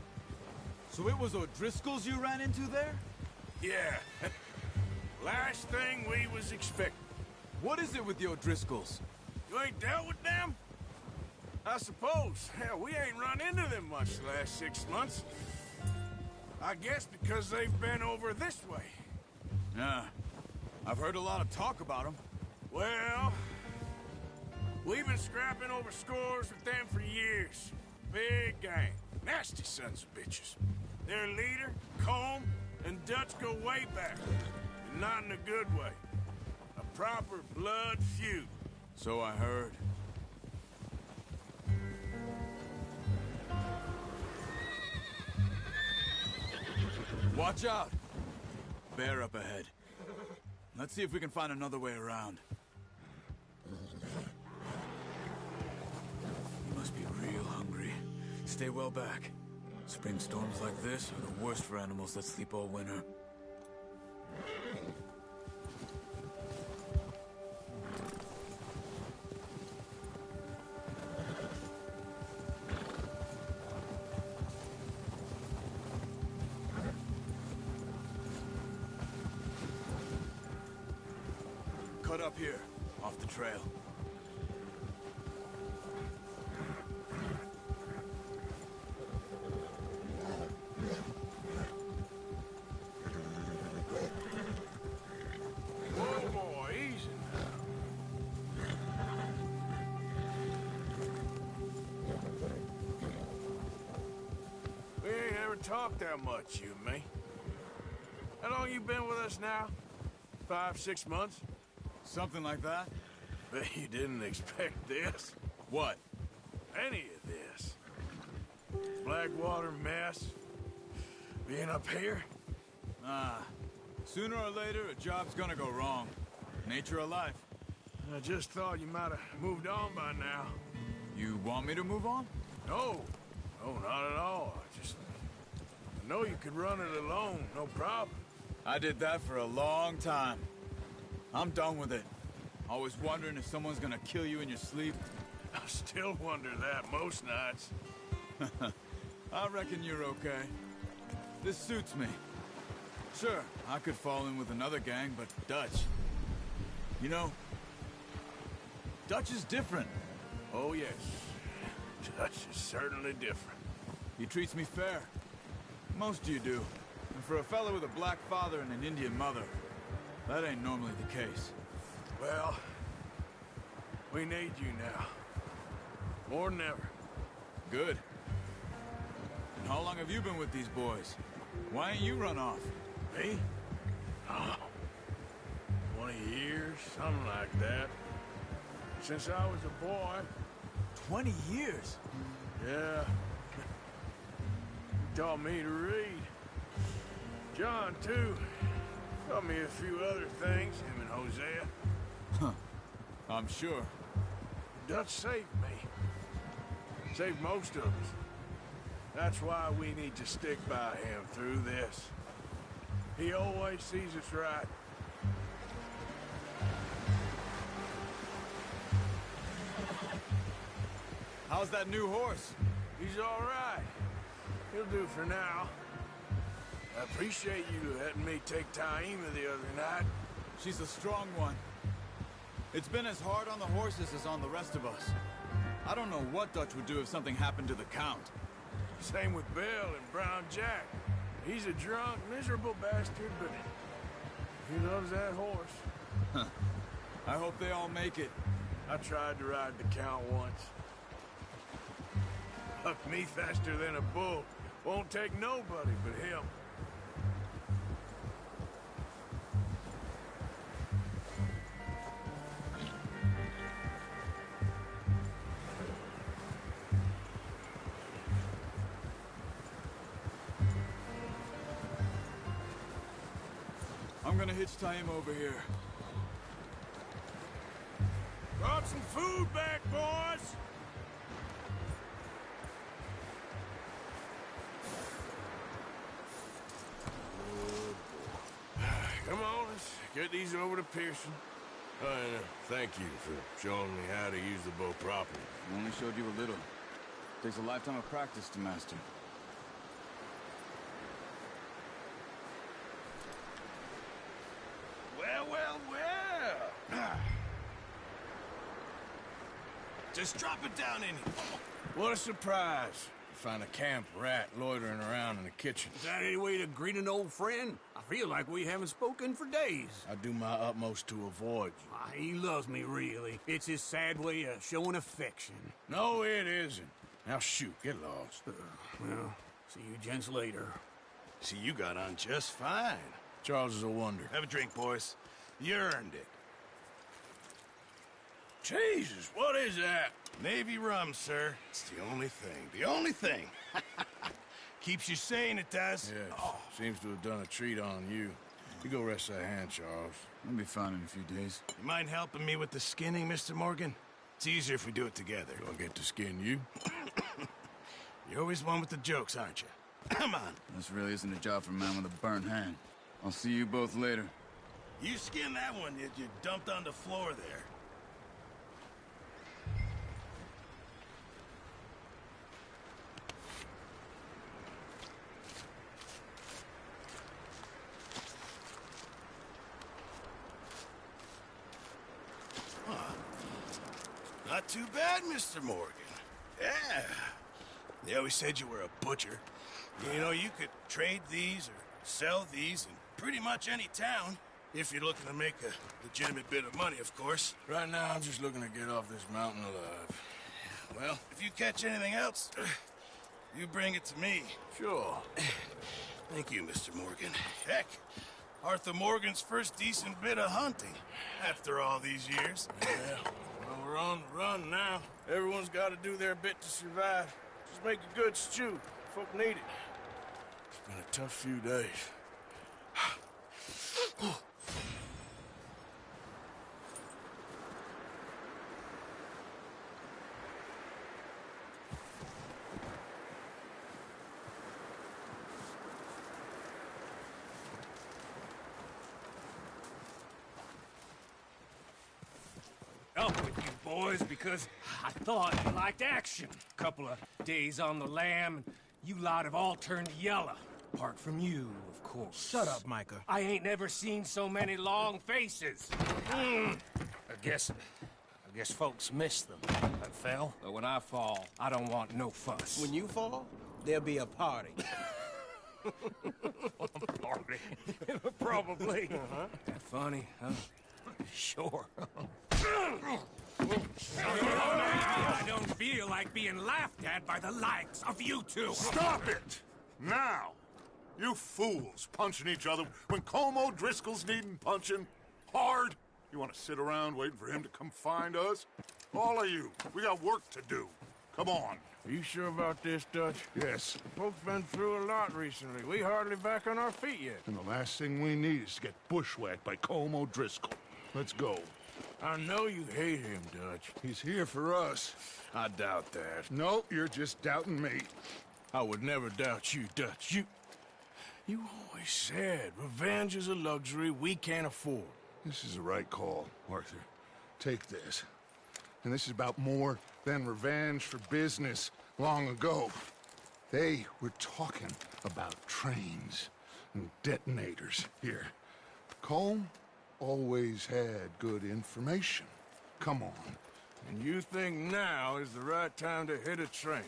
So it was O'Driscoll's you ran into there? Yeah. Last thing we was expecting. What is it with the O'Driscolls? You ain't dealt with them? I suppose. Hell, we ain't run into them much the last 6 months. I guess because they've been over this way. Yeah. I've heard a lot of talk about them. Well, we've been scrapping over scores with them for years. Big gang. Nasty sons of bitches. Their leader, Combe, and Dutch go way back. And not in a good way. A proper blood feud. So I heard. Watch out! Bear up ahead. Let's see if we can find another way around. You must be real hungry. Stay well back. Spring storms like this are the worst for animals that sleep all winter. Cut up here, off the trail. Whoa, boy, easy now. We ain't ever talked that much, you and me. How long you been with us now? 5, 6 months? Something like that? Bet you didn't expect this. What? Any of this. Blackwater mess. Being up here. Sooner or later, a job's gonna go wrong. Nature of life. I just thought you might have moved on by now. You want me to move on? No. No, not at all. I know you could run it alone, no problem. I did that for a long time. I'm done with it. Always wondering if someone's gonna kill you in your sleep. I still wonder that most nights. I reckon you're okay. This suits me. Sure, I could fall in with another gang, but Dutch... You know, Dutch is different. Oh, yes. Dutch is certainly different. He treats me fair. Most of you do. And for a fellow with a black father and an Indian mother, that ain't normally the case. Well, we need you now. More than ever. Good. And how long have you been with these boys? Why ain't you run off? Me? Oh, 20 years, something since I was a boy. 20 years? Yeah. He taught me to read. John, too. Taught me a few other things, him and Hosea. Huh. I'm sure. Dutch saved me. Saved most of us. That's why we need to stick by him through this. He always sees us right. How's that new horse? He's all right. He'll do for now. I appreciate you letting me take Taima the other night. She's a strong one. It's been as hard on the horses as on the rest of us. I don't know what Dutch would do if something happened to the Count. Same with Bill and Brown Jack. He's a drunk, miserable bastard, but he loves that horse. Huh. I hope they all make it. I tried to ride the Count once. Hucked me faster than a bull. Won't take nobody but him. I'm gonna hitch Taima over here. Brought some food back, boys! Come on, let's get these over to Pearson. And thank you for showing me how to use the bow properly. I only showed you a little. Takes a lifetime of practice to master. Well, well, well. Just drop it down in here. What a surprise. Find a camp rat loitering around in the kitchen. Is that any way to greet an old friend? I feel like we haven't spoken for days. I do my utmost to avoid you. He loves me, really. It's his sad way of showing affection. No, it isn't. Now shoot, get lost. Well, see you gents later. See, you got on just fine. Charles is a wonder. Have a drink, boys. You earned it. Jesus, what is that? Navy rum, sir. It's the only thing. The only thing. Keeps you sane, it does. Yes. Oh. Seems to have done a treat on you. You go rest that hand, Charles. I'll be fine in a few days. You mind helping me with the skinning, Mr. Morgan? It's easier if we do it together. Do I get to skin you? You're always one with the jokes, aren't you? Come on. This really isn't a job for a man with a burnt hand. I'll see you both later. You skin that one you dumped on the floor there. Not too bad, Mr. Morgan. Yeah. They always said you were a butcher. You know, you could trade these or sell these in pretty much any town. If you're looking to make a legitimate bit of money, of course. Right now, I'm just looking to get off this mountain alive. Well, if you catch anything else, you bring it to me. Sure. Thank you, Mr. Morgan. Heck, Arthur Morgan's first decent bit of hunting after all these years. Yeah. Well, we're on the run now. Everyone's got to do their bit to survive. Just make a good stew. Folk need it. It's been a tough few days. Up with you boys because I thought you liked action. Couple of days on the lam, and you lot have all turned yellow. Apart from you, of course. Shut up, Micah. I ain't never seen so many long faces. I guess folks miss them. I fell, but when I fall, I don't want no fuss. When you fall, there'll be a party. Party? Probably. That funny, huh? Sure. I don't feel like being laughed at by the likes of you two. Stop it! Now! You fools punching each other when Como Driscoll's needing punching hard. You want to sit around waiting for him to come find us? All of you. We got work to do. Come on. Are you sure about this, Dutch? Yes. Folks been through a lot recently. We hardly back on our feet yet. And the last thing we need is to get bushwhacked by Colm O'Driscoll. Let's go. I know you hate him, Dutch. He's here for us. I doubt that. No, you're just doubting me. I would never doubt you, Dutch. You always said revenge is a luxury we can't afford. This is the right call, Arthur. Take this. And this is about more than revenge for business long ago. They were talking about trains and detonators here. Colm always had good information. Come on. And you think now is the right time to hit a train?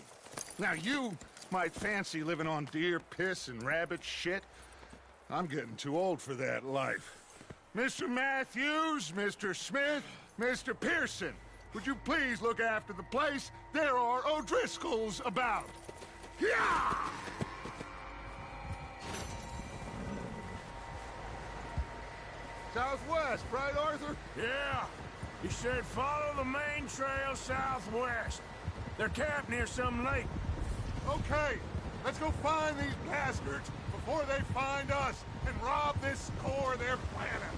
Now you might fancy living on deer piss and rabbit shit. I'm getting too old for that life. Mr. Matthews, Mr. Smith, Mr. Pearson, would you please look after the place? There are O'Driscolls about. Yeah! Southwest, right, Arthur? Yeah. He said follow the main trail southwest. They're camped near some lake. Okay, let's go find these bastards before they find us and rob this core of their planet.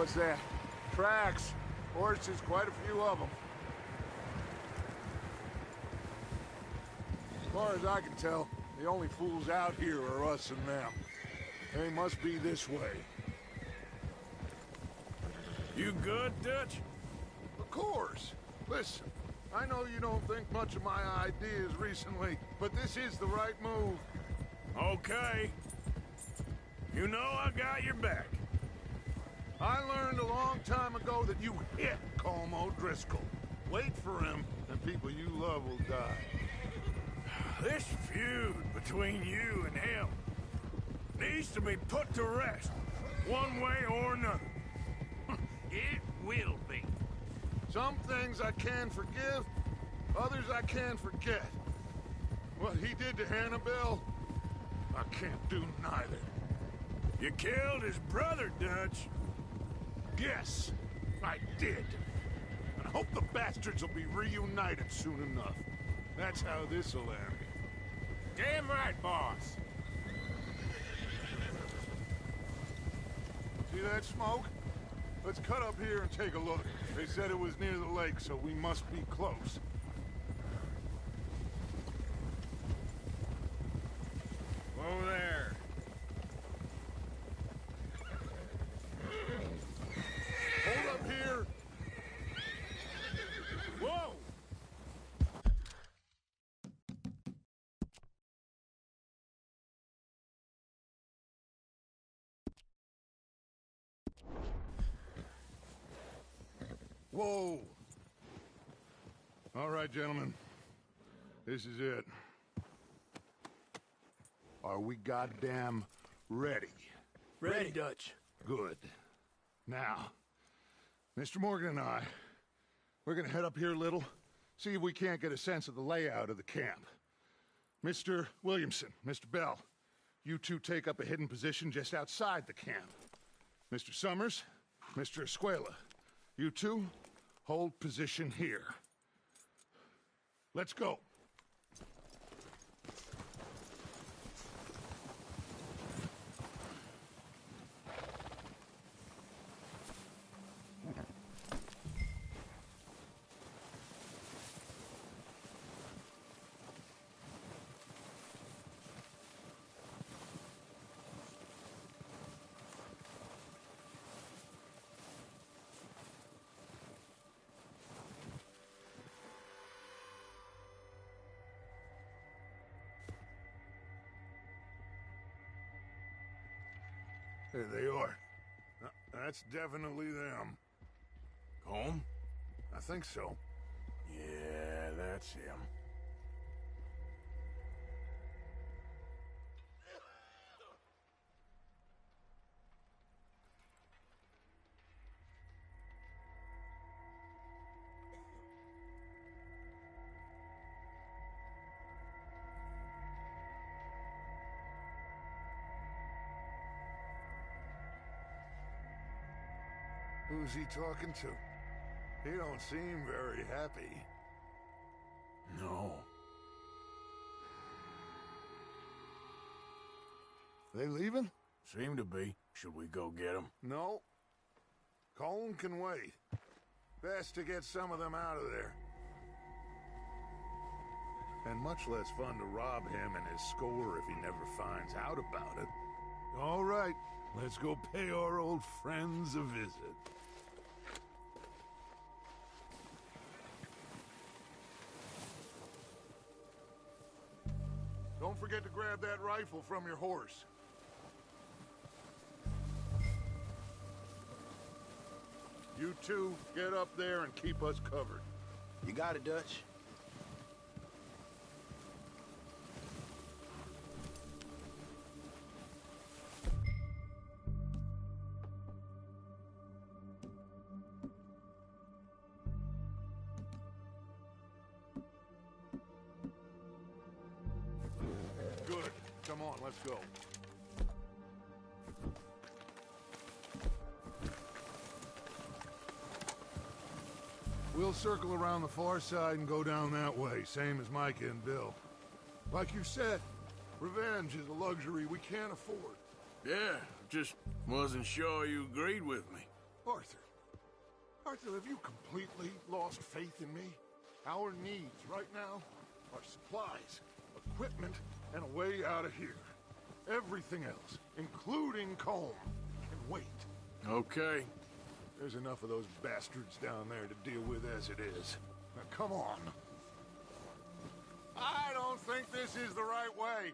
What's that? Tracks. Horses, quite a few of them. As far as I can tell, the only fools out here are us and them. They must be this way. You good, Dutch? Of course. Listen, I know you don't think much of my ideas recently, but this is the right move. Okay. You know I got your back. I learned a long time ago that you hit Colm O'Driscoll. Wait for him, and people you love will die. This feud between you and him needs to be put to rest, one way or another. It will be. Some things I can forgive, others I can forget. What he did to Annabelle, I can't do neither. You killed his brother, Dutch. Yes, I did. And I hope the bastards will be reunited soon enough. That's how this'll end. Damn right, boss. See that smoke? Let's cut up here and take a look. They said it was near the lake, so we must be close. Whoa there. Hold up here. Whoa! Whoa! All right, gentlemen. This is it. Are we goddamn ready? Ready, Dutch. Good. Now, Mr. Morgan and I, we're gonna head up here a little, see if we can't get a sense of the layout of the camp. Mr. Williamson, Mr. Bell, you two take up a hidden position just outside the camp. Mr. Summers, Mr. Escuela, you two hold position here. Let's go. There they are. That's definitely them. Home? I think so. Yeah, that's him. Who's he talking to? He don't seem very happy. No. They leaving? Seem to be. Should we go get them? No. Colm can wait. Best to get some of them out of there. And much less fun to rob him and his score if he never finds out about it. All right, let's go pay our old friends a visit. Don't forget to grab that rifle from your horse. You two, get up there and keep us covered. You got it, Dutch. Good. Come on, let's go. We'll circle around the far side and go down that way, same as Micah and Bill. Like you said, revenge is a luxury we can't afford. Yeah, just wasn't sure you agreed with me. Arthur, have you completely lost faith in me? Our needs right now are supplies, equipment, and a way out of here. Everything else, including Colm, can wait. Okay. There's enough of those bastards down there to deal with as it is. Now, come on. I don't think this is the right way.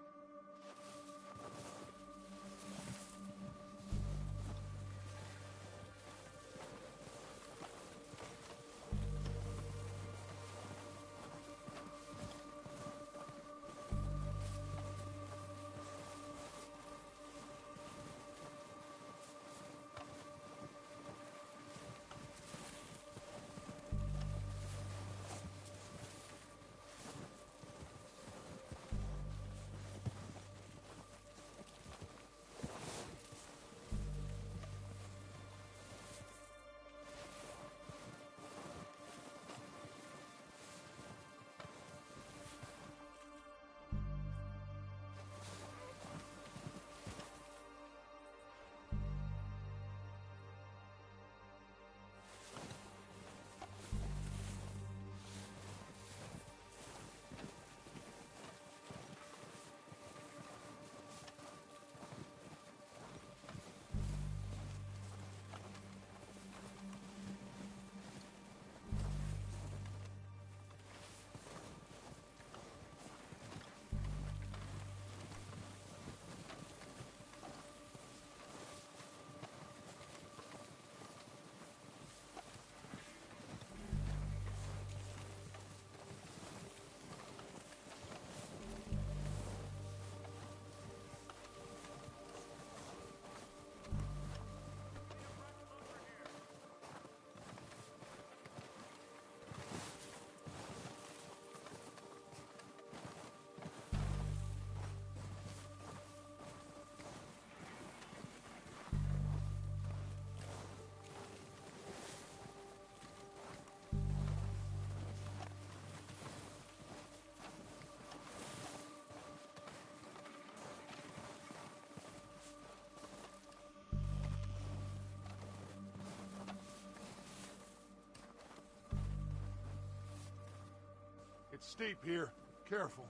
It's steep here. Careful.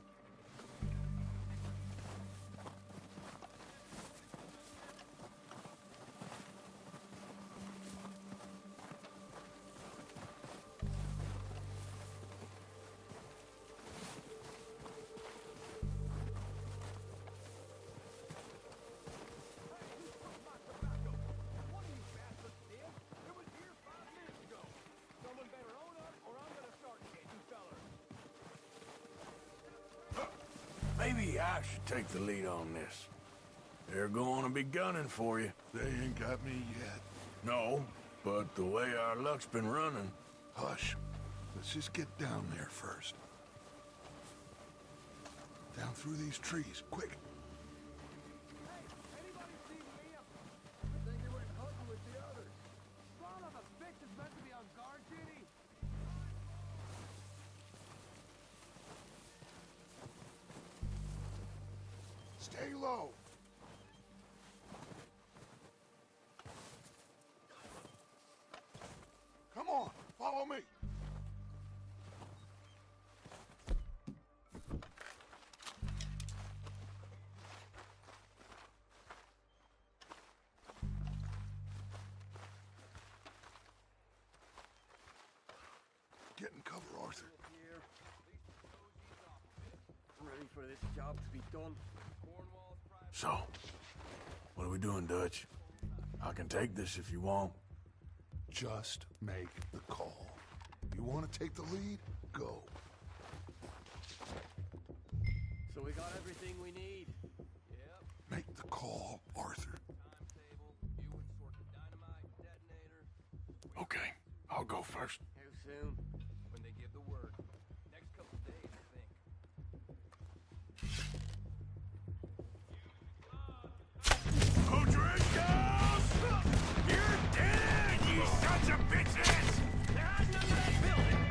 Maybe I should take the lead on this. They're going to be gunning for you. They ain't got me yet. No, but the way our luck's been running... Hush. Let's just get down there first. Down through these trees, quick. Hey, anybody see Liam? I think he went hunting with the others. Son of a Stay low. Come on, follow me. Get in cover, Arthur. Ready for this job to be done. So, what are we doing, Dutch? I can take this if you want. Just make the call. You want to take the lead? Go. So we got everything we need. Yep. Make the call, Arthur. Timetable, you insert the dynamite detonator. Okay, I'll go first. How soon? When they give the word. Next couple days, I think. Rodriguez! You're dead, you sons of bitches! They're hiding under that building!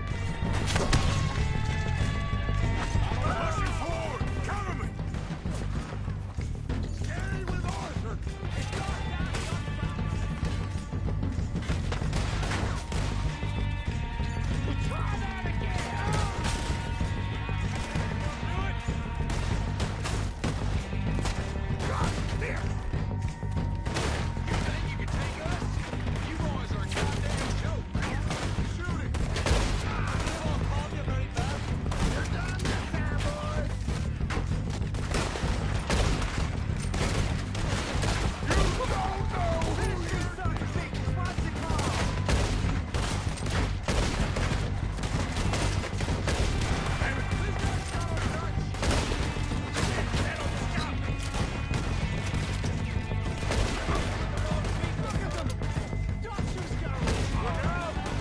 Pushing forward! Cover me! Stay with Arthur! It's dark down Try that again! God, there! You think you can take us? You boys are a goddamn joke, man. Shooting! They won't call you very fast. You're done this time, boys. You don't know who This sucker seat. What's it called?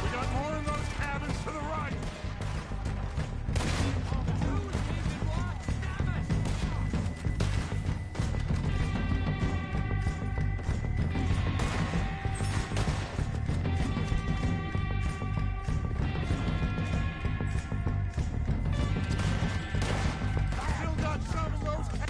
We got more in those cabins to the right. Still got some of those cabins.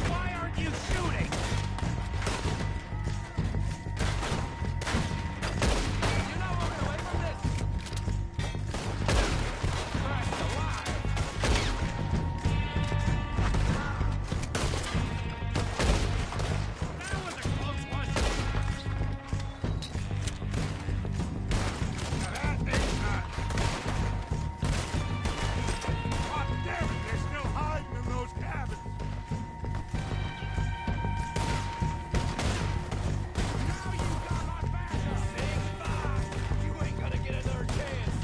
Why aren't you shooting? You're not moving away from this. Christ alive. That was a close one. Now that ain't nice. God damn it, they're still hiding in those cabins. Now you got my back. Sing back. You ain't gonna get another chance.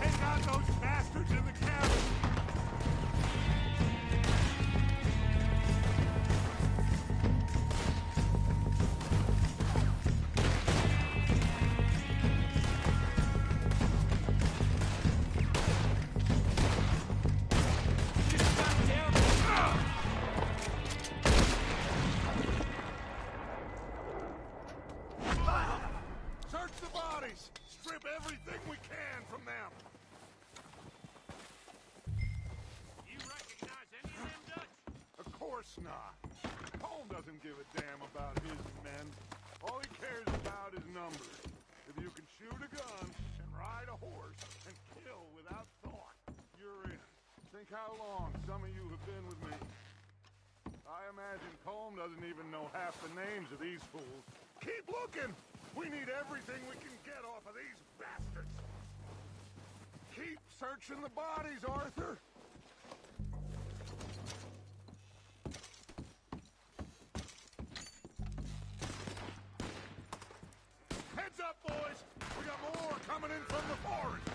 Take out those bastards in the cabin. Search the bodies. Strip everything we can from them. You recognize any of them, Dutch? Of course not. Holmes doesn't give a damn about his men. All he cares about is numbers. If you can shoot a gun and ride a horse and kill without thought, you're in. Think how long some of you have been with me. I imagine Colm doesn't even know half the names of these fools. Keep looking! We need everything we can get off of these bastards. Keep searching the bodies, Arthur. Heads up, boys! We got more coming in from the forest!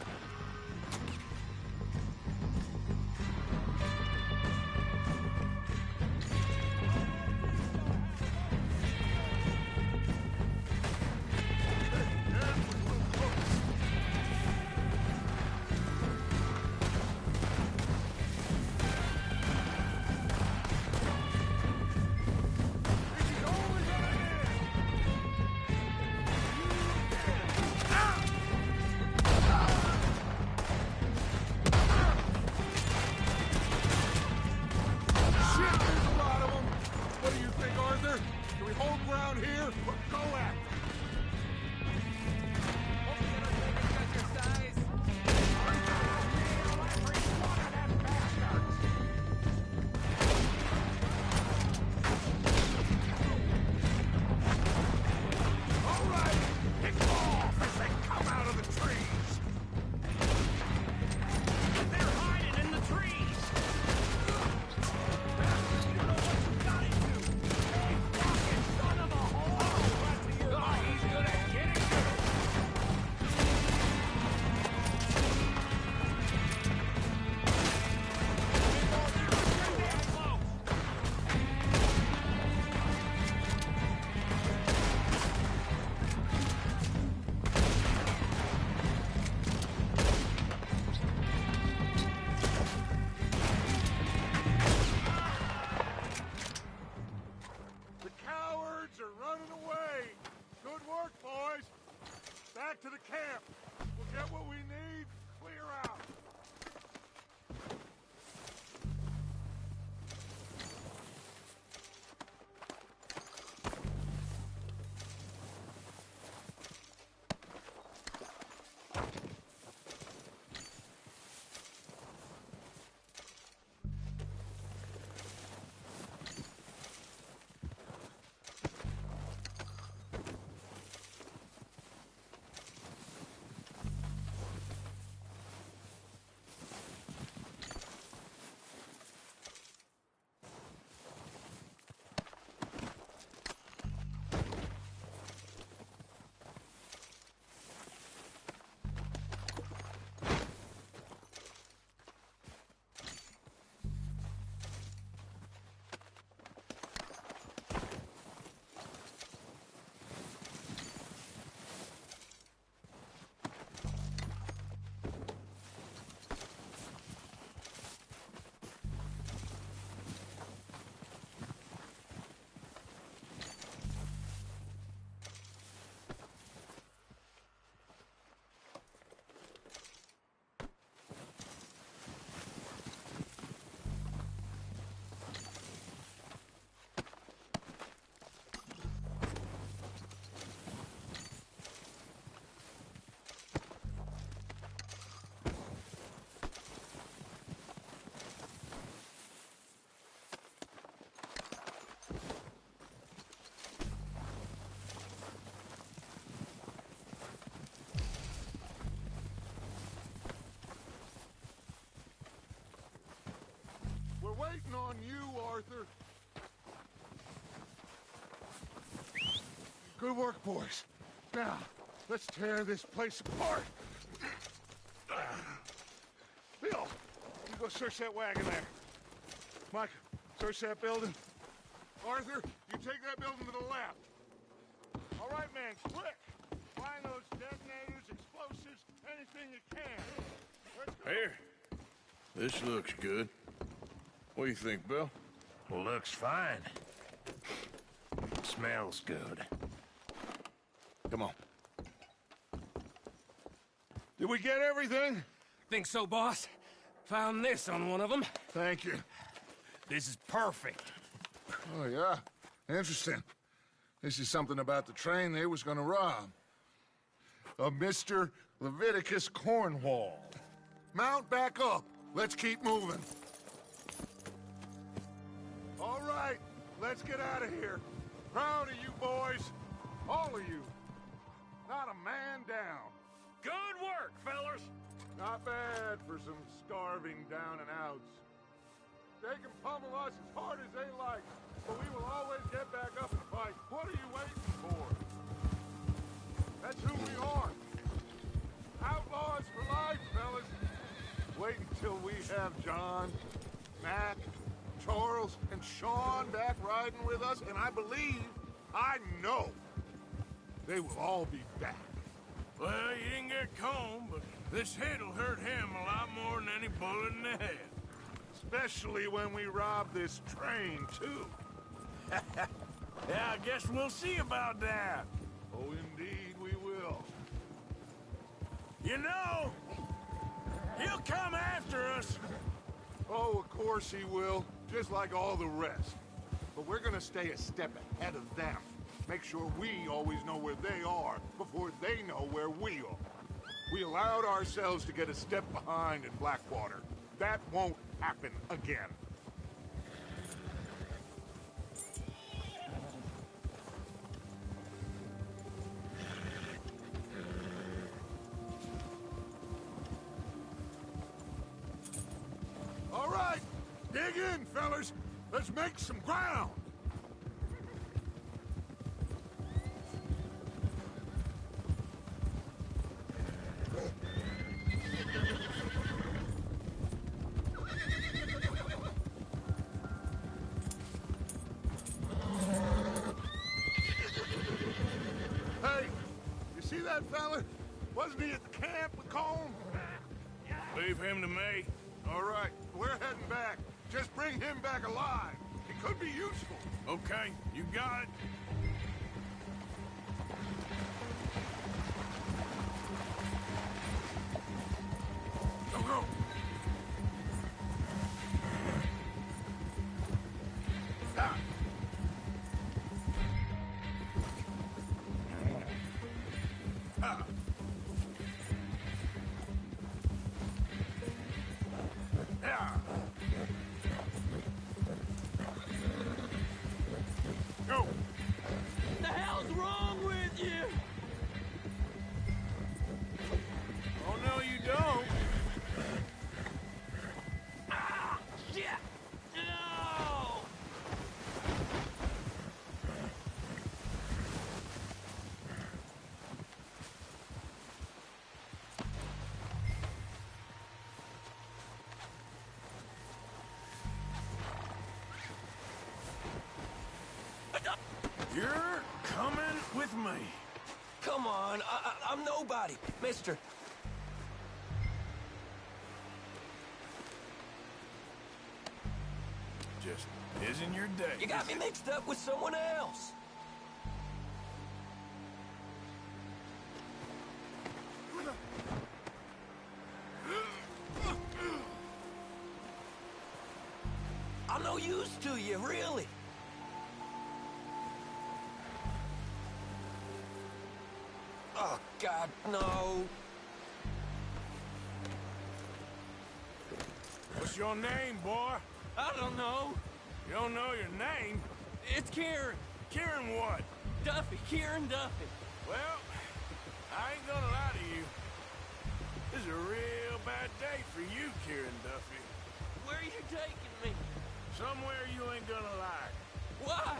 on you, Arthur. Good work, boys. Now, let's tear this place apart. Bill, you go search that wagon there. Mike, search that building. Arthur, you take that building to the left. All right, man, quick. Find those detonators, explosives, anything you can. Let's go. Here. This looks good. What do you think, Bill? Looks fine. Smells good. Come on. Did we get everything? Think so, boss. Found this on one of them. Thank you. This is perfect. Oh, yeah? Interesting. This is something about the train they was gonna rob. Of Mr. Leviticus Cornwall. Mount back up. Let's keep moving. All right, let's get out of here. Proud of you boys. All of you. Not a man down. Good work, fellas. Not bad for some starving down and outs. They can pummel us as hard as they like, but we will always get back up and fight. What are you waiting for? That's who we are. Outlaws for life, fellas. Wait until we have John, Mac, Charles, and Sean back riding with us, and I know, they will all be back. Well, you didn't get Combe, but this hit'll hurt him a lot more than any bullet in the head. Especially when we rob this train, too. Yeah, I guess we'll see about that. Oh, indeed we will. You know, he'll come after us. Oh, of course he will, just like all the rest. But we're gonna stay a step ahead of them. Make sure we always know where they are before they know where we are. We allowed ourselves to get a step behind in Blackwater. That won't happen again. All right, dig in, fellas. Let's make some ground. Hey, you see that fella? Wasn't he at the camp with Colm? Leave him to me. All right, we're heading back. Just bring him back alive. He could be useful. Okay, you got it. Go, go. Ah. Ah. Ah. Go. The hell's wrong with you? Oh, no, you don't. Ah! Shit! No! You're coming with me. Come on, I'm nobody, mister. Just isn't your day. You got me mixed up with someone else. I'm no use to you, really. Oh, God, no. What's your name, boy? I don't know. You don't know your name? It's Kieran. Kieran what? Duffy, Kieran Duffy. Well, I ain't gonna lie to you. This is a real bad day for you, Kieran Duffy. Where are you taking me? Somewhere you ain't gonna like. Why?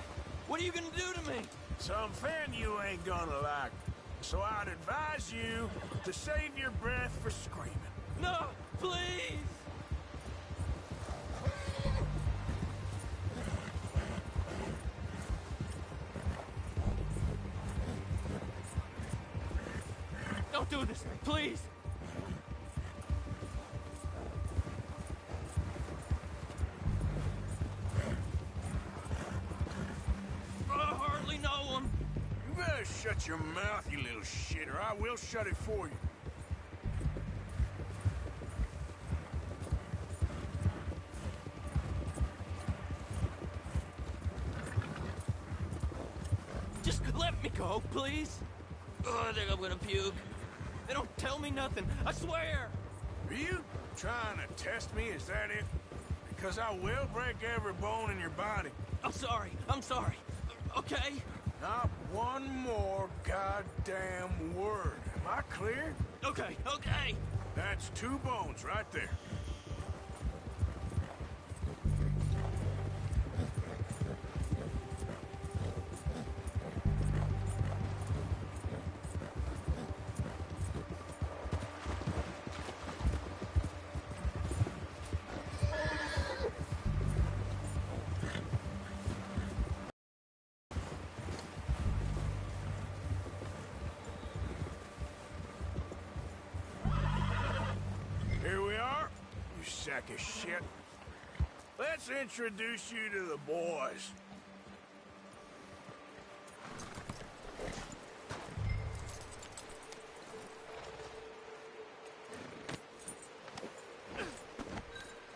What are you gonna do to me? Something you ain't gonna like. So I'd advise you to save your breath for screaming. No, please! Don't do this, please! I hardly know him. You better shut your mouth, you little shit, or I will shut it for you. Just let me go, please. Oh, I think I'm gonna puke. They don't tell me nothing, I swear! Are you trying to test me? Is that it? Because I will break every bone in your body. I'm sorry, okay? Not one more goddamn word. Am I clear? Okay. That's 2 bones right there. Here we are, you sack of shit. Let's introduce you to the boys.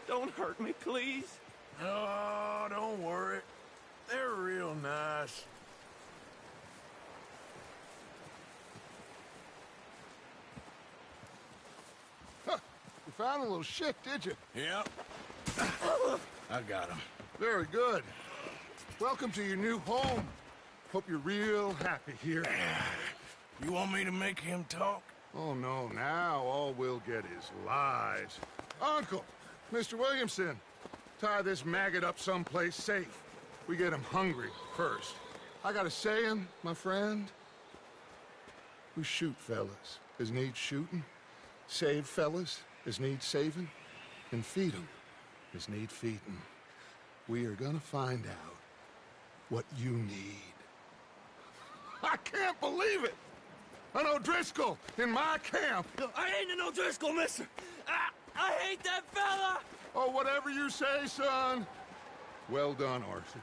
Don't hurt me, please. Oh, don't worry. They're real nice. You found a little shit, did you? Yep. I got him. Very good. Welcome to your new home. Hope you're real happy here. You want me to make him talk? Oh, no. Now all we'll get is lies. Uncle, Mr. Williamson, tie this maggot up someplace safe. We get him hungry first. I got a saying, my friend. We shoot fellas as need shooting, save fellas as need saving, and feed 'em as need feeding. We are gonna find out what you need. I can't believe it! An O'Driscoll in my camp! I ain't an O'Driscoll, mister! I hate that fella! Oh, whatever you say, son. Well done, Arthur.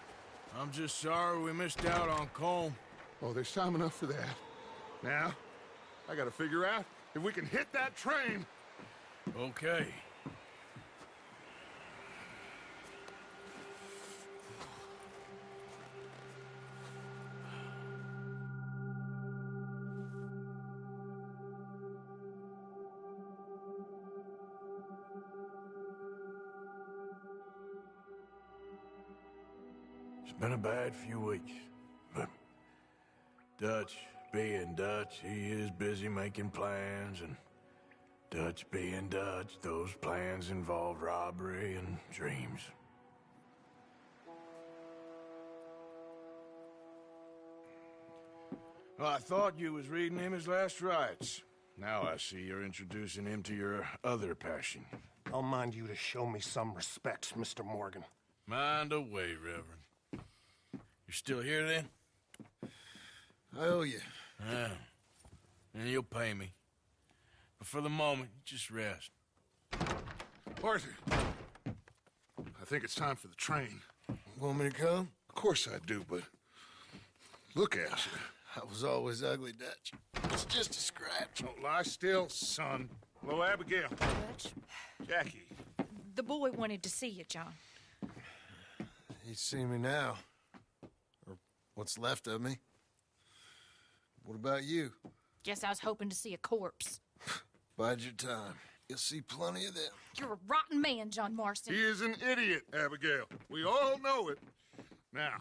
I'm just sorry we missed out on Colm. Oh, there's time enough for that. Now, I gotta figure out if we can hit that train. Okay. It's been a bad few weeks, but Dutch being Dutch, he is busy making plans, and Dutch being Dutch, those plans involve robbery and dreams. Well, I thought you was reading him his last rites. Now I see you're introducing him to your other passion. I'll mind you to show me some respect, Mr. Morgan. Mind away, Reverend. You're still here, then? I owe you. Yeah. And you'll pay me. But for the moment, just rest. Arthur, I think it's time for the train. Want me to come? Of course I do, but look at you. I was always ugly, Dutch. It's just a scratch. Don't lie still, son. Hello, Abigail. Dutch, Jackie. the boy wanted to see you, John. He's seen me now. Or what's left of me. What about you? Guess I was hoping to see a corpse. Bide your time. You'll see plenty of them. You're a rotten man, John Marston. He is an idiot, Abigail. We all know it. Now,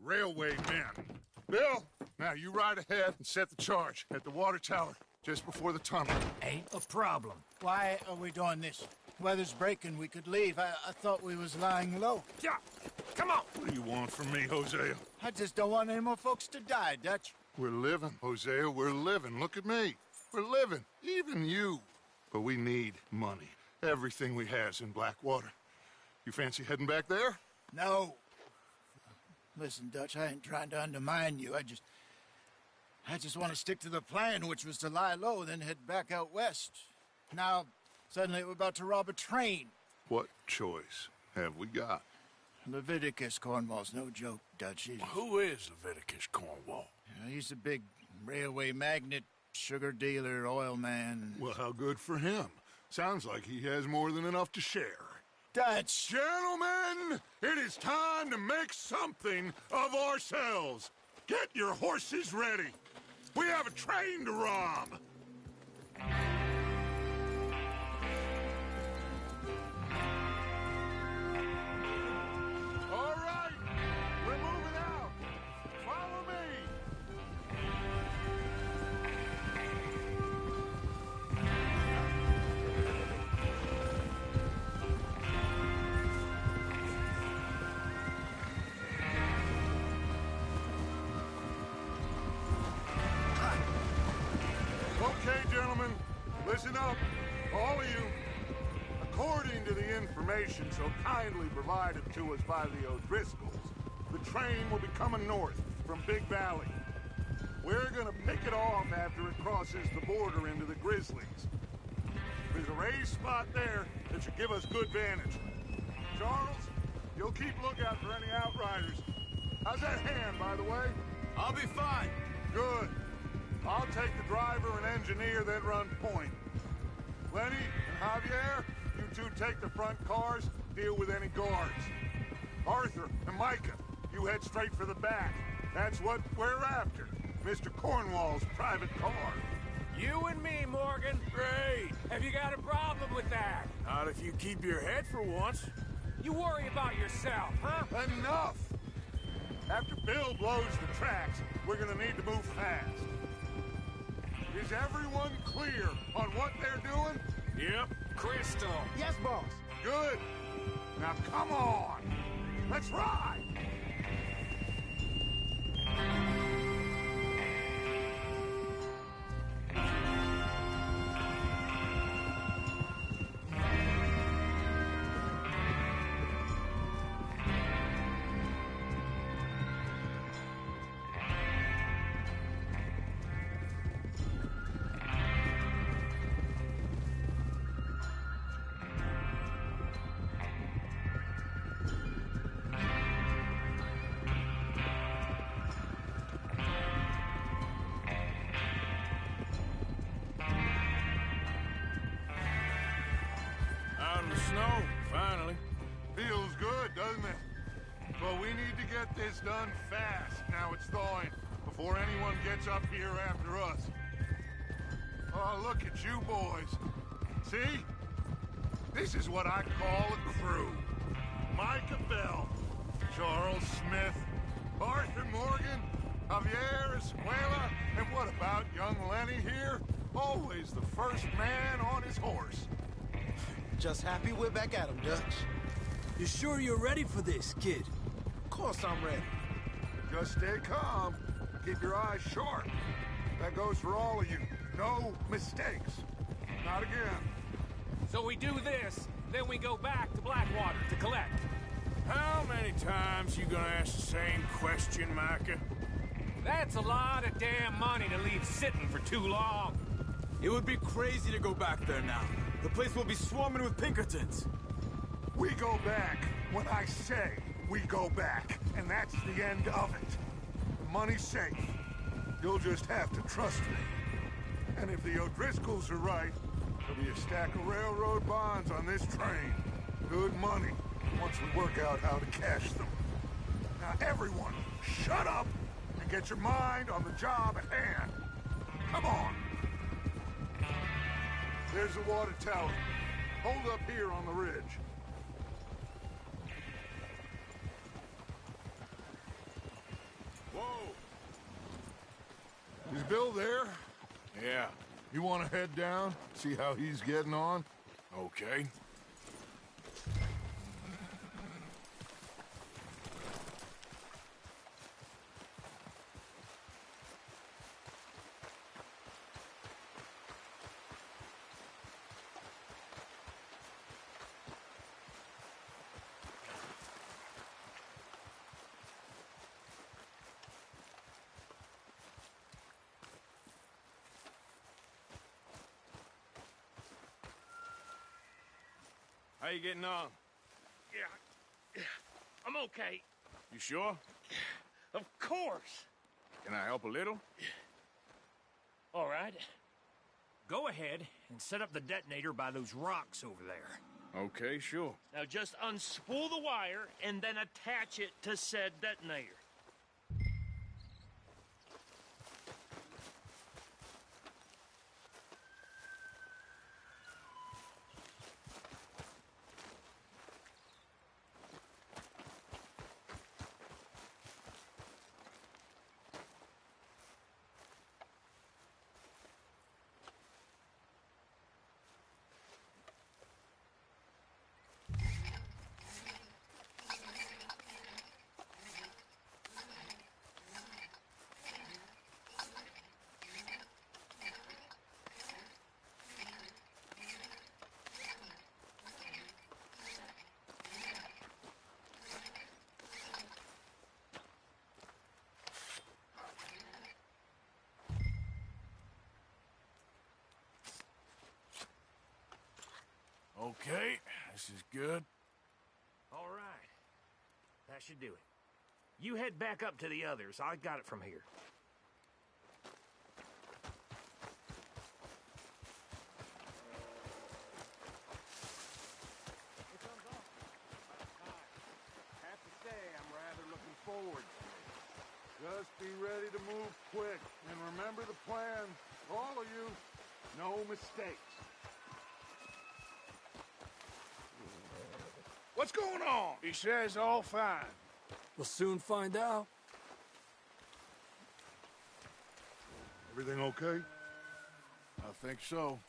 railway men. Bill, now you ride ahead and set the charge at the water tower just before the tunnel. Ain't a problem. Why are we doing this? Weather's breaking. We could leave. I thought we was lying low. Yeah, come on. What do you want from me, Hosea? I just don't want any more folks to die, Dutch. We're living, Hosea, we're living. Look at me. We're living, even you. But we need money. Everything we has in Blackwater. You fancy heading back there? No. Listen, Dutch, I ain't trying to undermine you. I just want to stick to the plan, which was to lie low, then head back out west. Now, suddenly we're about to rob a train. What choice have we got? Leviticus Cornwall's no joke, Dutch. Who is Leviticus Cornwall? He's a big railway magnate, sugar dealer, oil man. Well, how good for him. Sounds like he has more than enough to share. Dutch! Gentlemen, it is time to make something of ourselves. Get your horses ready. We have a train to rob. All right, we're moving out. Follow me. Okay, gentlemen, listen up, all of you. According to the information so kindly provided to us by the O'Driscolls, the train will be coming north from Big Valley. We're gonna pick it off after it crosses the border into the Grizzlies. There's a raised spot there that should give us good vantage. Charles, you'll keep lookout for any outriders. How's that hand, by the way? I'll be fine. Good. I'll take the driver and engineer that run point. Lenny and Javier, you two take the front cars, deal with any guards. Arthur and Micah, you head straight for the back. That's what we're after. Mr. Cornwall's private car. You and me, Morgan. Great. Have you got a problem with that? Not if you keep your head for once. You worry about yourself, huh? Enough! After Bill blows the tracks, we're gonna need to move fast. Is everyone clear on what they're doing? Yep. Crystal. Yes, boss. Good. Now come on. Let's ride. Out in the snow, finally. Feels good, doesn't it? But we need to get this done fast. Now it's thawing, before anyone gets up here after us. Oh, look at you boys. See? This is what I call a crew. Micah Bell, Charles Smith, Arthur Morgan, Javier Escuela, and what about young Lenny here? Always the first man on his horse. Just happy we're back at 'em, Dutch. You sure you're ready for this, kid? Of course I'm ready. Just stay calm. Keep your eyes sharp. That goes for all of you. No mistakes. Not again. So we do this, then we go back to Blackwater to collect. How many times you gonna ask the same question, Micah? That's a lot of damn money to leave sitting for too long. It would be crazy to go back there now. The place will be swarming with Pinkertons. We go back when I say we go back, and that's the end of it. The money's safe. You'll just have to trust me. And if the O'Driscolls are right, there'll be a stack of railroad bonds on this train. Good money, once we work out how to cash them. Now everyone, shut up and get your mind on the job at hand. Come on. There's the water tower. Hold up here on the ridge. Whoa. Is Bill there? Yeah. You want to head down, see how he's getting on? Okay. How you getting on? Yeah, I'm okay. You sure? Of course. Can I help a little? All right. Go ahead and set up the detonator by those rocks over there. Okay, sure. Now just unspool the wire and then attach it to said detonator. Okay, this is good. All right. That should do it. You head back up to the others. I got it from here. Have to say, I'm rather looking forward to it. Just be ready to move quick, and remember the plan. All of you, no mistakes. What's going on? He says all fine. We'll soon find out. Everything okay? I think so.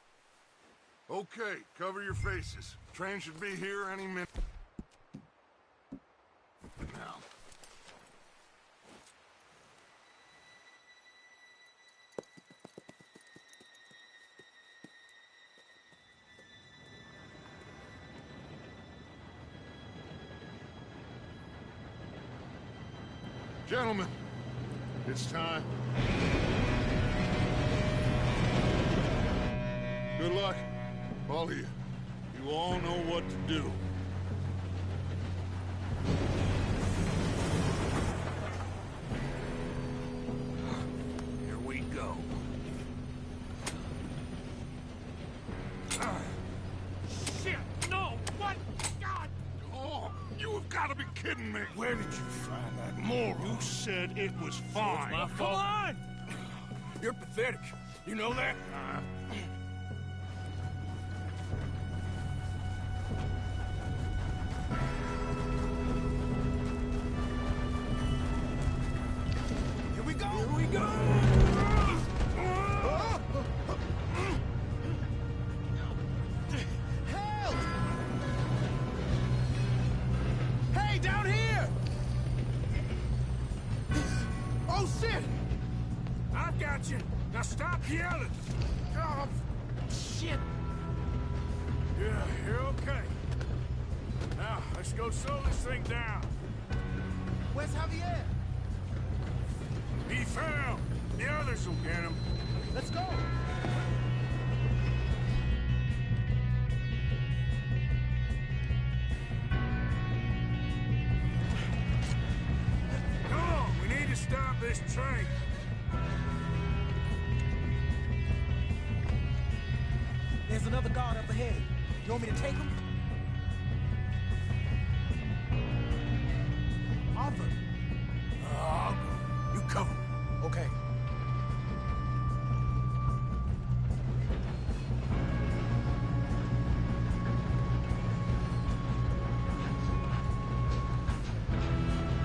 Okay, cover your faces. Train should be here any minute. Now. Gentlemen, it's time. Good luck, all of you. You all know what to do. Here we go. Shit! No! What? God! Oh, you have got to be kidding me. Where did you find that moron? You said it was fine. My Come fault. on! You're pathetic. You know that? Here we go! Here we go! Help! Hey, down here! Oh, shit! I got you. Now stop yelling. Oh, shit! Yeah, you're okay. Now, let's go slow this thing down. Where's Javier? He fell. The others will get him. Let's go! Come on, we need to stop this train. There's another guard up ahead. You want me to take him? Arthur. I'll go. You cover me. Okay.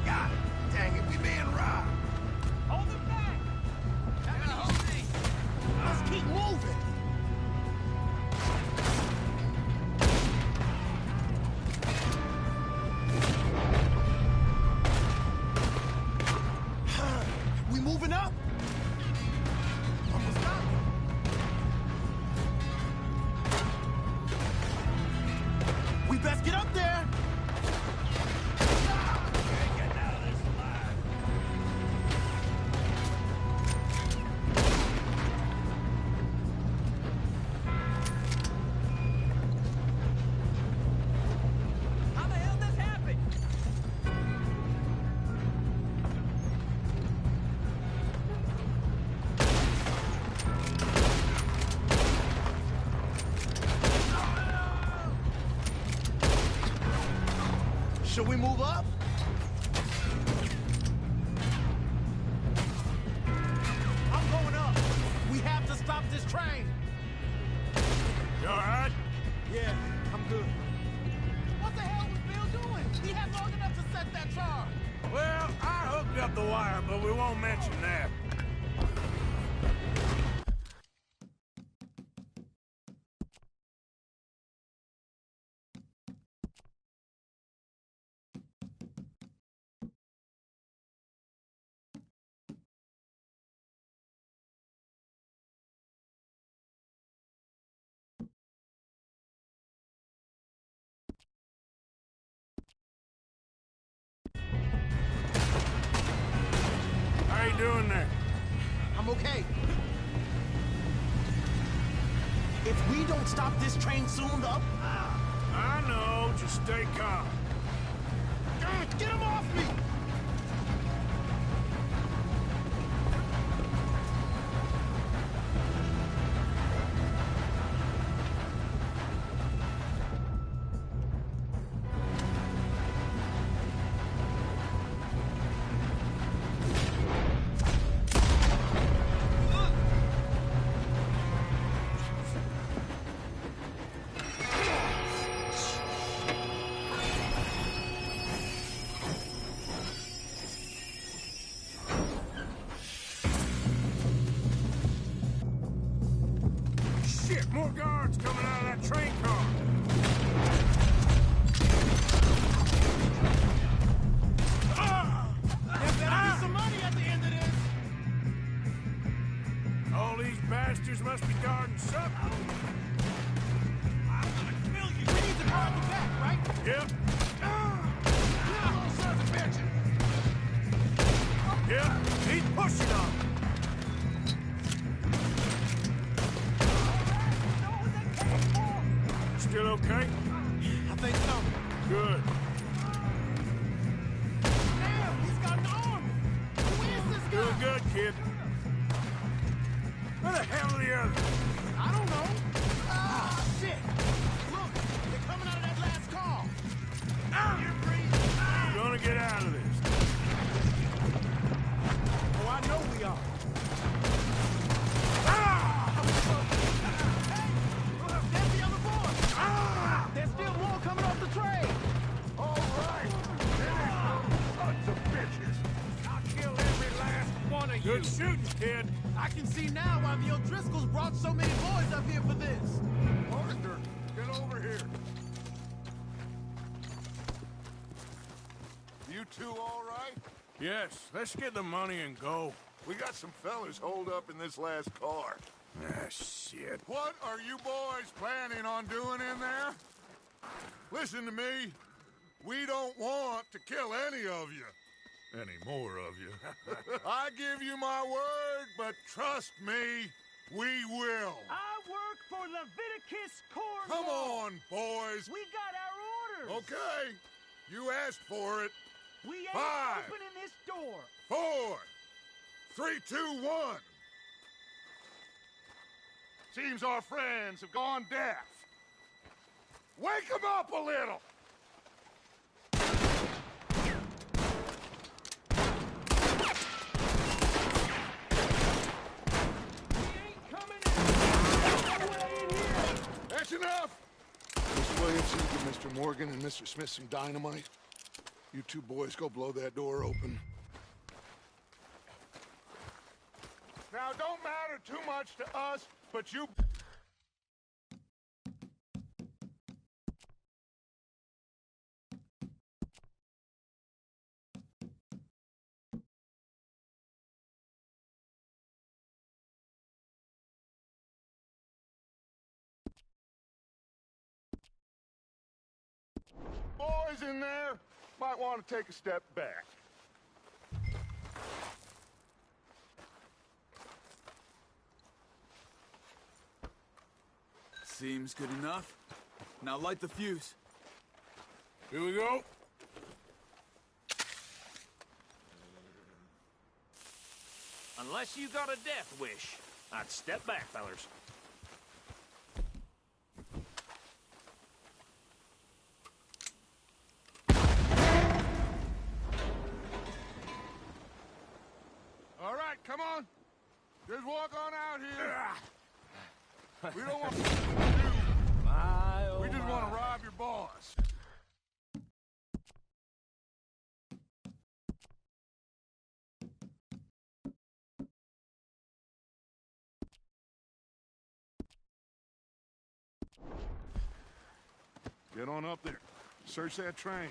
God dang it, we being robbed. Hold them back! Let's keep moving! Should we move up? I'm going up. We have to stop this train. You all right? Yeah, I'm good. What the hell was Bill doing? He had long enough to set that charge. Well, I hooked up the wire, but we won't mention that. How you doing there? I'm okay. If we don't stop this train soon, though... I know, just stay calm. Get him off me! Shit, more guards coming out of that train car. There better be some money at the end of this. All these bastards must be guarding something. I'm gonna kill you. We need to guard the back, right? Yep, You little sons of bitches. yep, he's pushing on. Still okay? I think so. Good. Damn, he's got an army. Who is this guy? Doing good, kid. Where the hell are the others? I don't know. Ah, shit. Look, they're coming out of that last car. You're free. We're gonna get out of this. Oh, I know we are. Hey, there's the other boy. There's still more coming off the train. All right. Sons of bitches. I'll kill every last one of you. Good shooting, kid. I can see now why the O'Driscolls brought so many boys up here for this. Arthur, get over here. You two all right? Yes, let's get the money and go. We got some fellas holed up in this last car. Ah, shit. What are you boys planning on doing in there? Listen to me. We don't want to kill any of you. Any more of you. I give you my word, but trust me, we will. I work for Leviticus Corps. Come on, boys. We got our orders. Okay. You asked for it. We ain't 5, opening this door. 4, 3, 2, 1. Seems our friends have gone deaf. Wake them up a little. That's enough! Miss Williamson, give Mr. Morgan and Mr. Smith some dynamite. You two boys go blow that door open. Now, don't matter too much to us, but you... Boys in there might want to take a step back. Seems good enough. Now light the fuse. Here we go. Unless you got a death wish, I'd step back, fellers. boys, walk on out here. We don't want We just want to rob your boss. Get on up there. Search that train.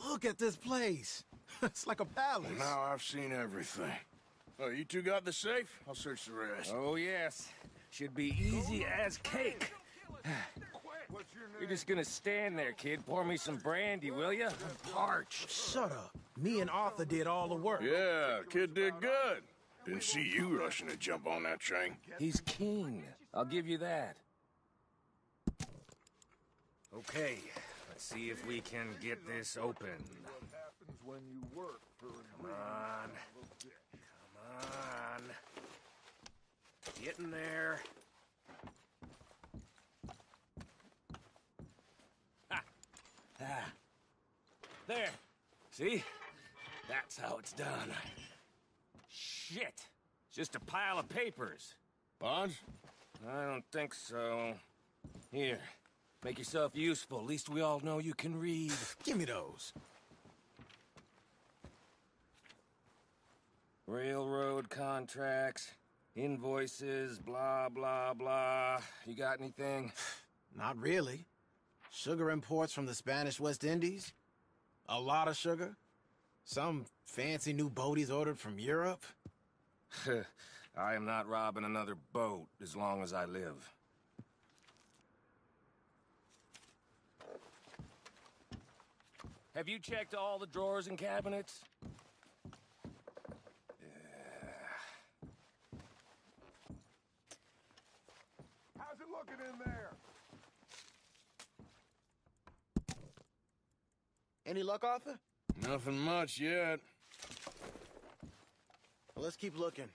Look at this place. It's like a palace. Well, now I've seen everything. Oh, you two got the safe? I'll search the rest. Oh, yes. Should be easy as cake. You're just gonna stand there, kid. Pour me some brandy, will you? I'm parched. Shut up. Me and Arthur did all the work. Yeah, kid did good. Didn't see you rushing to jump on that train. He's keen. I'll give you that. Okay, let's see if we can get this open. Come on. Come on. Get in there. Ah. There. See? That's how it's done. Shit. It's just a pile of papers. Bonds? I don't think so. Here. Make yourself useful. At least we all know you can read. Give me those. Railroad contracts, invoices, blah, blah, blah. You got anything? Not really. Sugar imports from the Spanish West Indies. A lot of sugar. Some fancy new boat he's ordered from Europe. I am not robbing another boat as long as I live. Have you checked all the drawers and cabinets? How's it looking in there? Any luck, Arthur? Nothing much yet. Well, let's keep looking.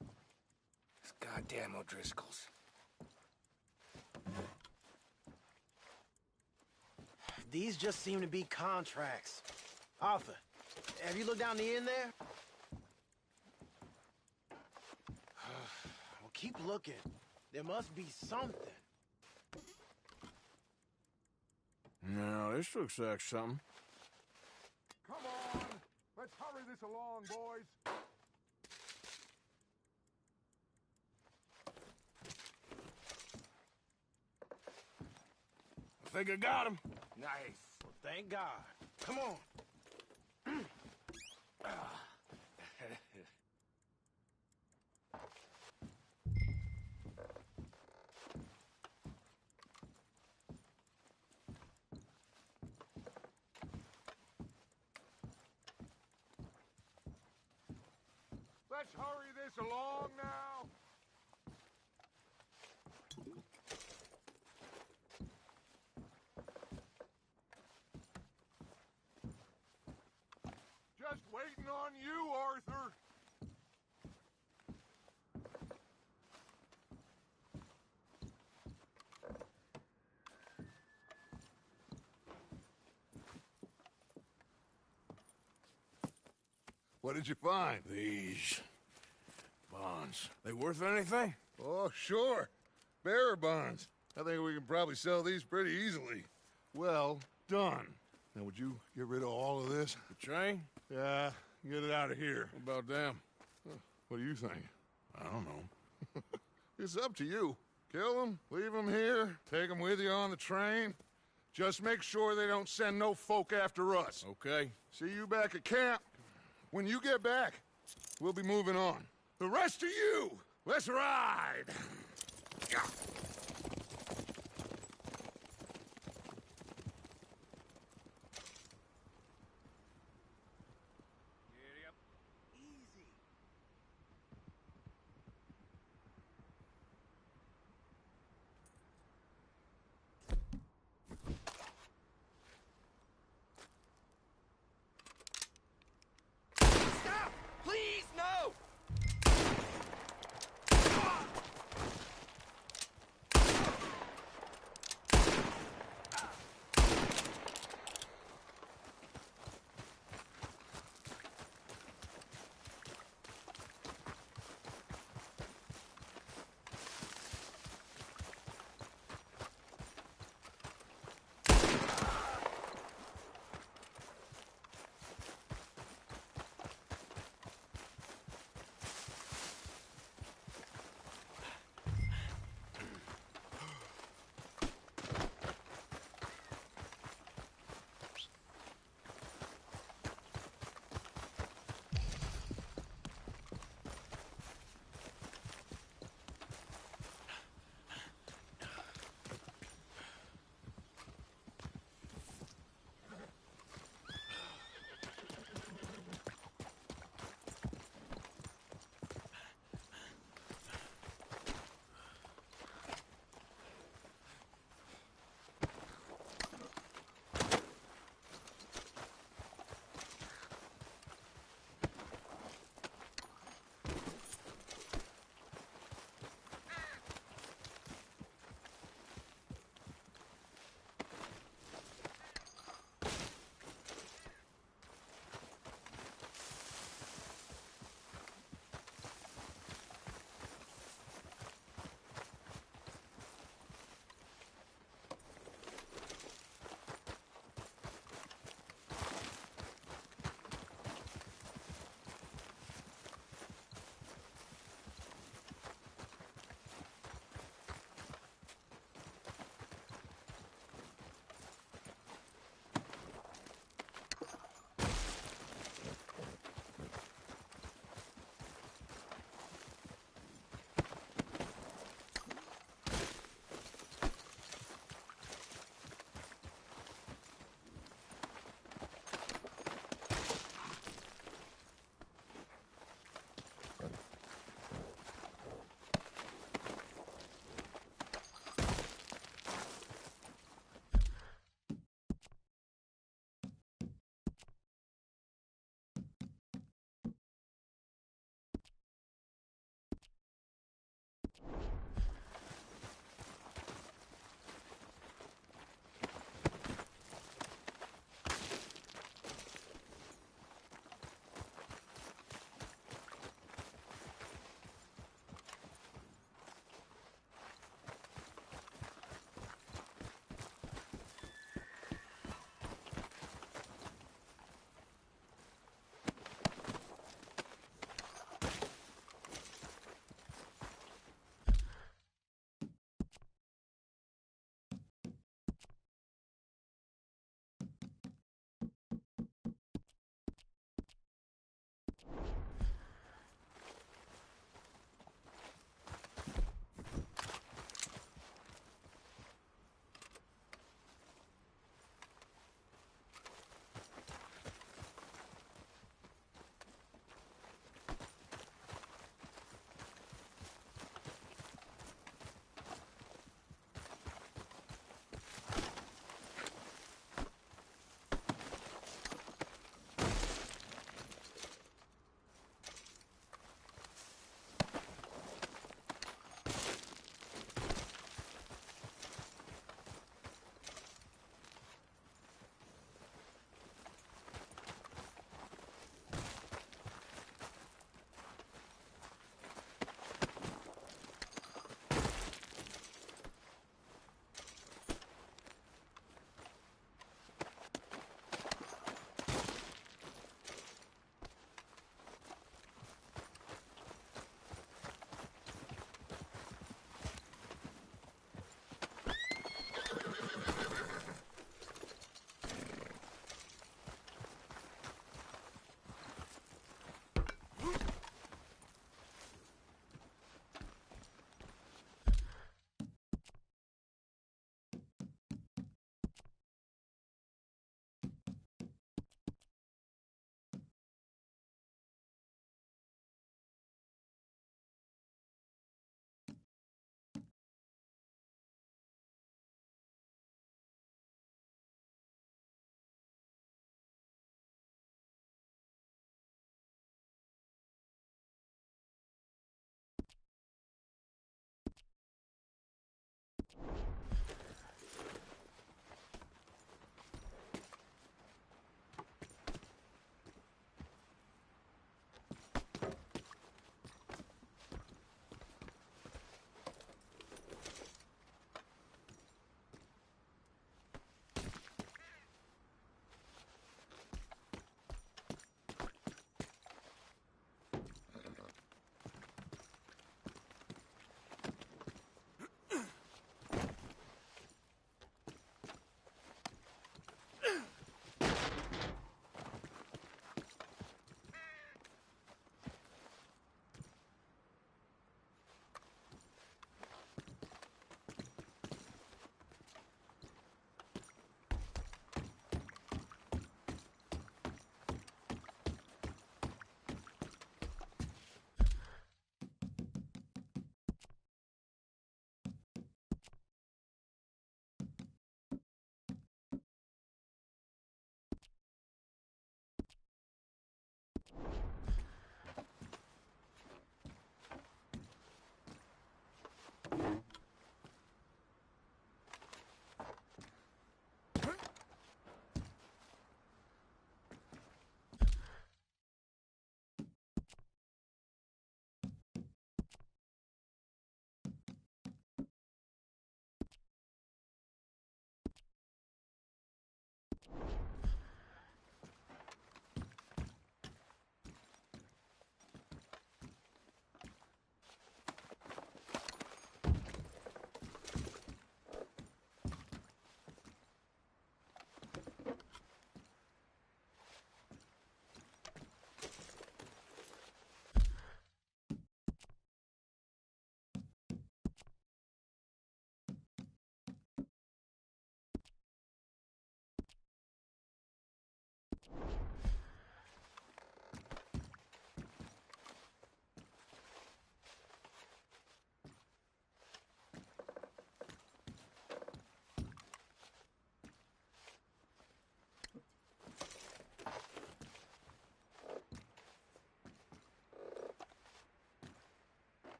These goddamn O'Driscolls. These just seem to be contracts. Arthur, have you looked down the end there? Well, keep looking. There must be something. No, this looks like something. Come on. Let's hurry this along, boys. I think I got him. Nice. Well, thank God. Come on. Let's hurry this along now. Just waiting on you, Arthur. What did you find? These bonds. They worth anything? Oh, sure. Bearer bonds. I think we can probably sell these pretty easily. Well done. Now, would you get rid of all of this? The train? Yeah, get it out of here. What about them? What do you think? I don't know. It's up to you. Kill them, leave them here, take them with you on the train. Just make sure they don't send no folk after us. Okay. See you back at camp. When you get back, we'll be moving on. The rest of you, let's ride! Stop! Please, no!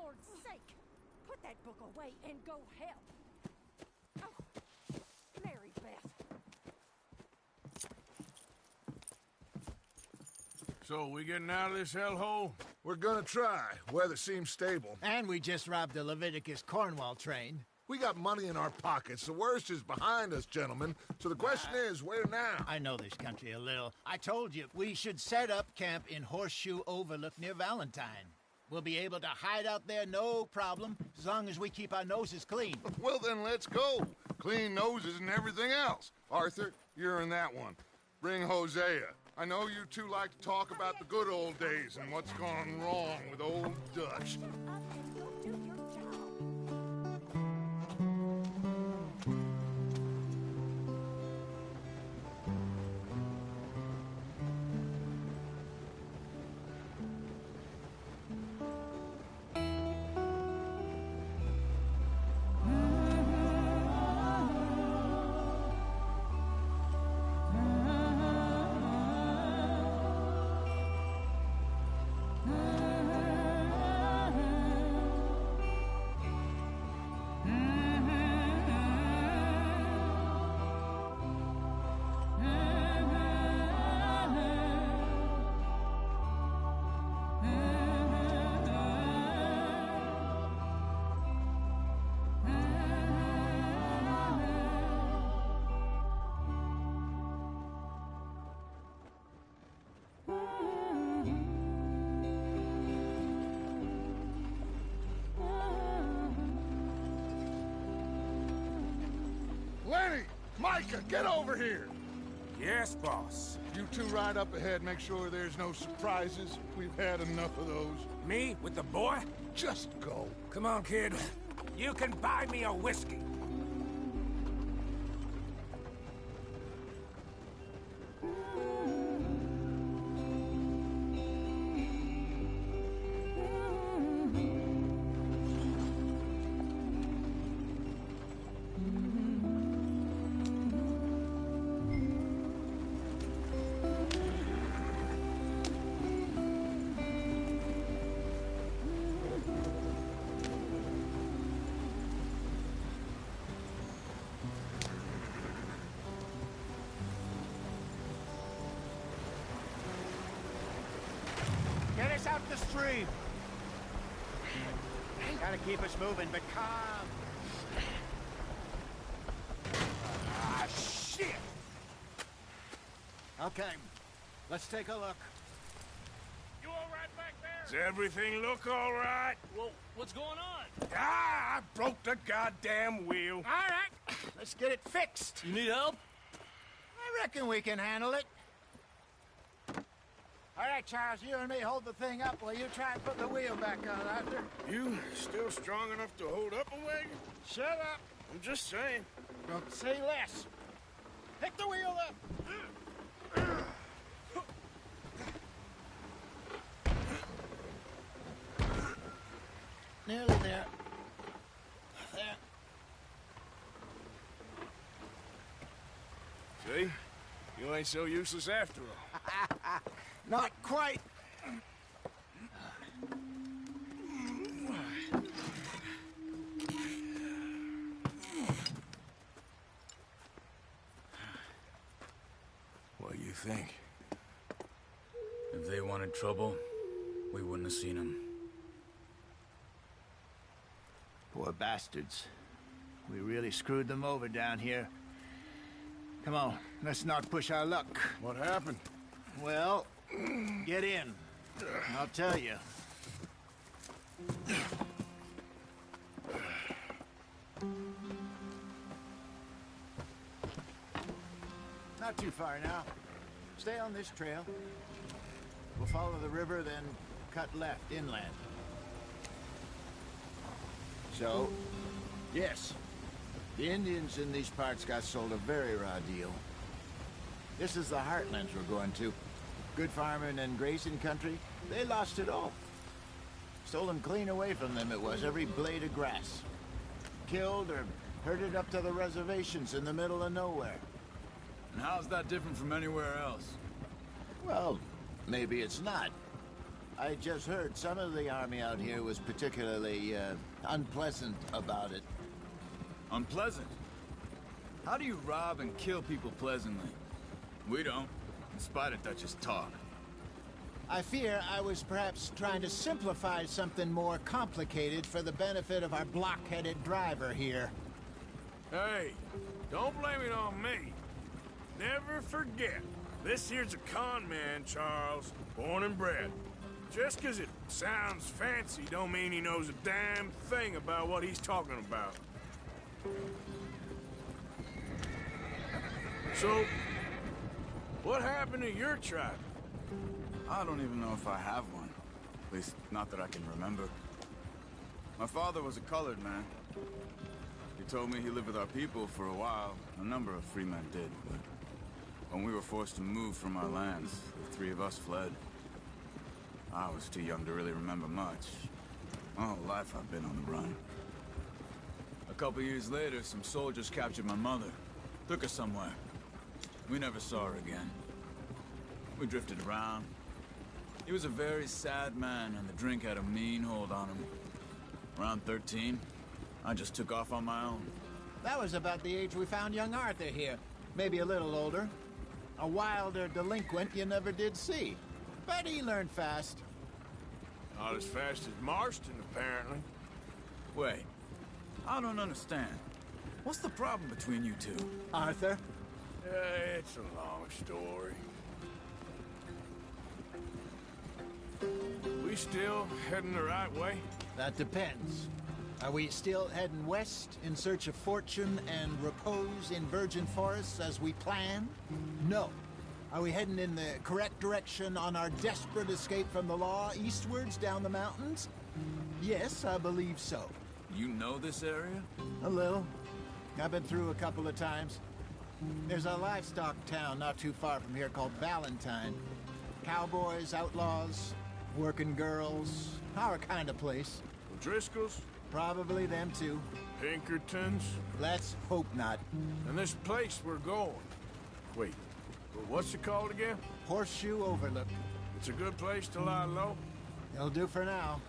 Lord's sake! Put that book away and go help. Oh, Mary Beth. So, we getting out of this hellhole? We're gonna try. Weather seems stable. And we just robbed the Leviticus Cornwall train. We got money in our pockets. The worst is behind us, gentlemen. So the question is, where now? I know this country a little. I told you, we should set up camp in Horseshoe Overlook near Valentine. We'll be able to hide out there, no problem, as long as we keep our noses clean. Well, then let's go. Clean noses and everything else. Arthur, you're in that one. Bring Hosea. I know you two like to talk about the good old days and what's gone wrong with old Dutch. Lenny! Micah, get over here! Yes, boss. You two ride up ahead, make sure there's no surprises. We've had enough of those. Me? With the boy? Just go. Come on, kid. You can buy me a whiskey. Get us out the stream. Gotta keep us moving, but calm. Ah, shit! Okay, let's take a look. You all right back there? Does everything look all right? Well, what's going on? Ah, I broke the goddamn wheel. All right, let's get it fixed. You need help? I reckon we can handle it. All right, Charles, you and me hold the thing up while you try and put the wheel back on, Arthur. You still strong enough to hold up a wagon? Shut up. I'm just saying. Don't say less. Pick the wheel up. Nearly there. There. See? You ain't so useless after all. Not quite. What do you think? If they wanted trouble, we wouldn't have seen them. Poor bastards. We really screwed them over down here. Come on, let's not push our luck. What happened? Well, get in. I'll tell you. Not too far now. Stay on this trail. We'll follow the river, then cut left inland. So, yes, the Indians in these parts got sold a very raw deal. This is the heartlands we're going to. Good farming and grazing country, they lost it all. Stolen clean away from them it was, every blade of grass. Killed or herded up to the reservations in the middle of nowhere. And how's that different from anywhere else? Well, maybe it's not. I just heard some of the army out here was particularly unpleasant about it. Unpleasant? How do you rob and kill people pleasantly? We don't, in spite of Dutch's talk. I fear I was perhaps trying to simplify something more complicated for the benefit of our block-headed driver here. Hey, don't blame it on me. Never forget, this here's a con man, Charles, born and bred. Just 'cause it sounds fancy don't mean he knows a damn thing about what he's talking about. So, what happened to your tribe? I don't even know if I have one. At least, not that I can remember. My father was a colored man. He told me he lived with our people for a while. A number of free men did, but when we were forced to move from our lands, the three of us fled. I was too young to really remember much. My whole life I've been on the run. A couple years later, some soldiers captured my mother. Took her somewhere. We never saw her again. We drifted around. He was a very sad man, and the drink had a mean hold on him. Around 13, I just took off on my own. That was about the age we found young Arthur here. Maybe a little older. A wilder delinquent you never did see. But he learned fast. Not as fast as Marston, apparently. Wait, I don't understand. What's the problem between you two? Arthur? It's a long story. We still heading the right way? That depends. Are we still heading west in search of fortune and repose in virgin forests as we planned? No. Are we heading in the correct direction on our desperate escape from the law eastwards down the mountains? Yes, I believe so. You know this area? A little. I've been through a couple of times. There's a livestock town not too far from here called Valentine. Cowboys, outlaws, working girls, our kind of place. Driscoll's? Probably them too. Pinkertons? Let's hope not. And this place we're going. Wait, what's it called again? Horseshoe Overlook. It's a good place to lie low? It'll do for now.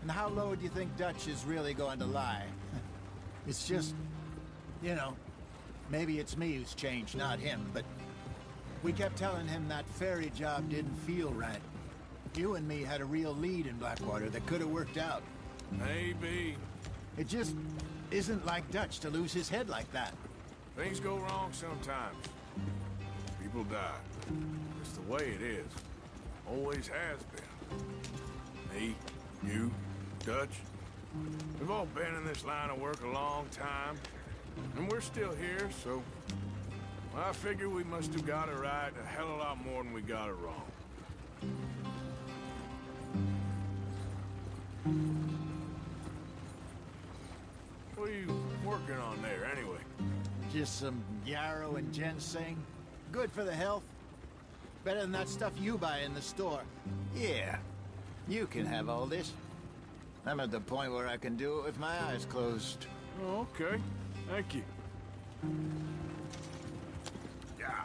And how low do you think Dutch is really going to lie? It's just, you know, maybe it's me who's changed, not him, but we kept telling him that ferry job didn't feel right. You and me had a real lead in Blackwater that could have worked out. Maybe. It just isn't like Dutch to lose his head like that. Things go wrong sometimes. People die. It's the way it is. Always has been. Me, you, Dutch. We've all been in this line of work a long time. And we're still here, so I figure we must have got it right a hell of a lot more than we got it wrong. What are you working on there, anyway? Just some yarrow and ginseng. Good for the health. Better than that stuff you buy in the store. Yeah, you can have all this. I'm at the point where I can do it with my eyes closed. Oh, okay. Thank you. Yeah.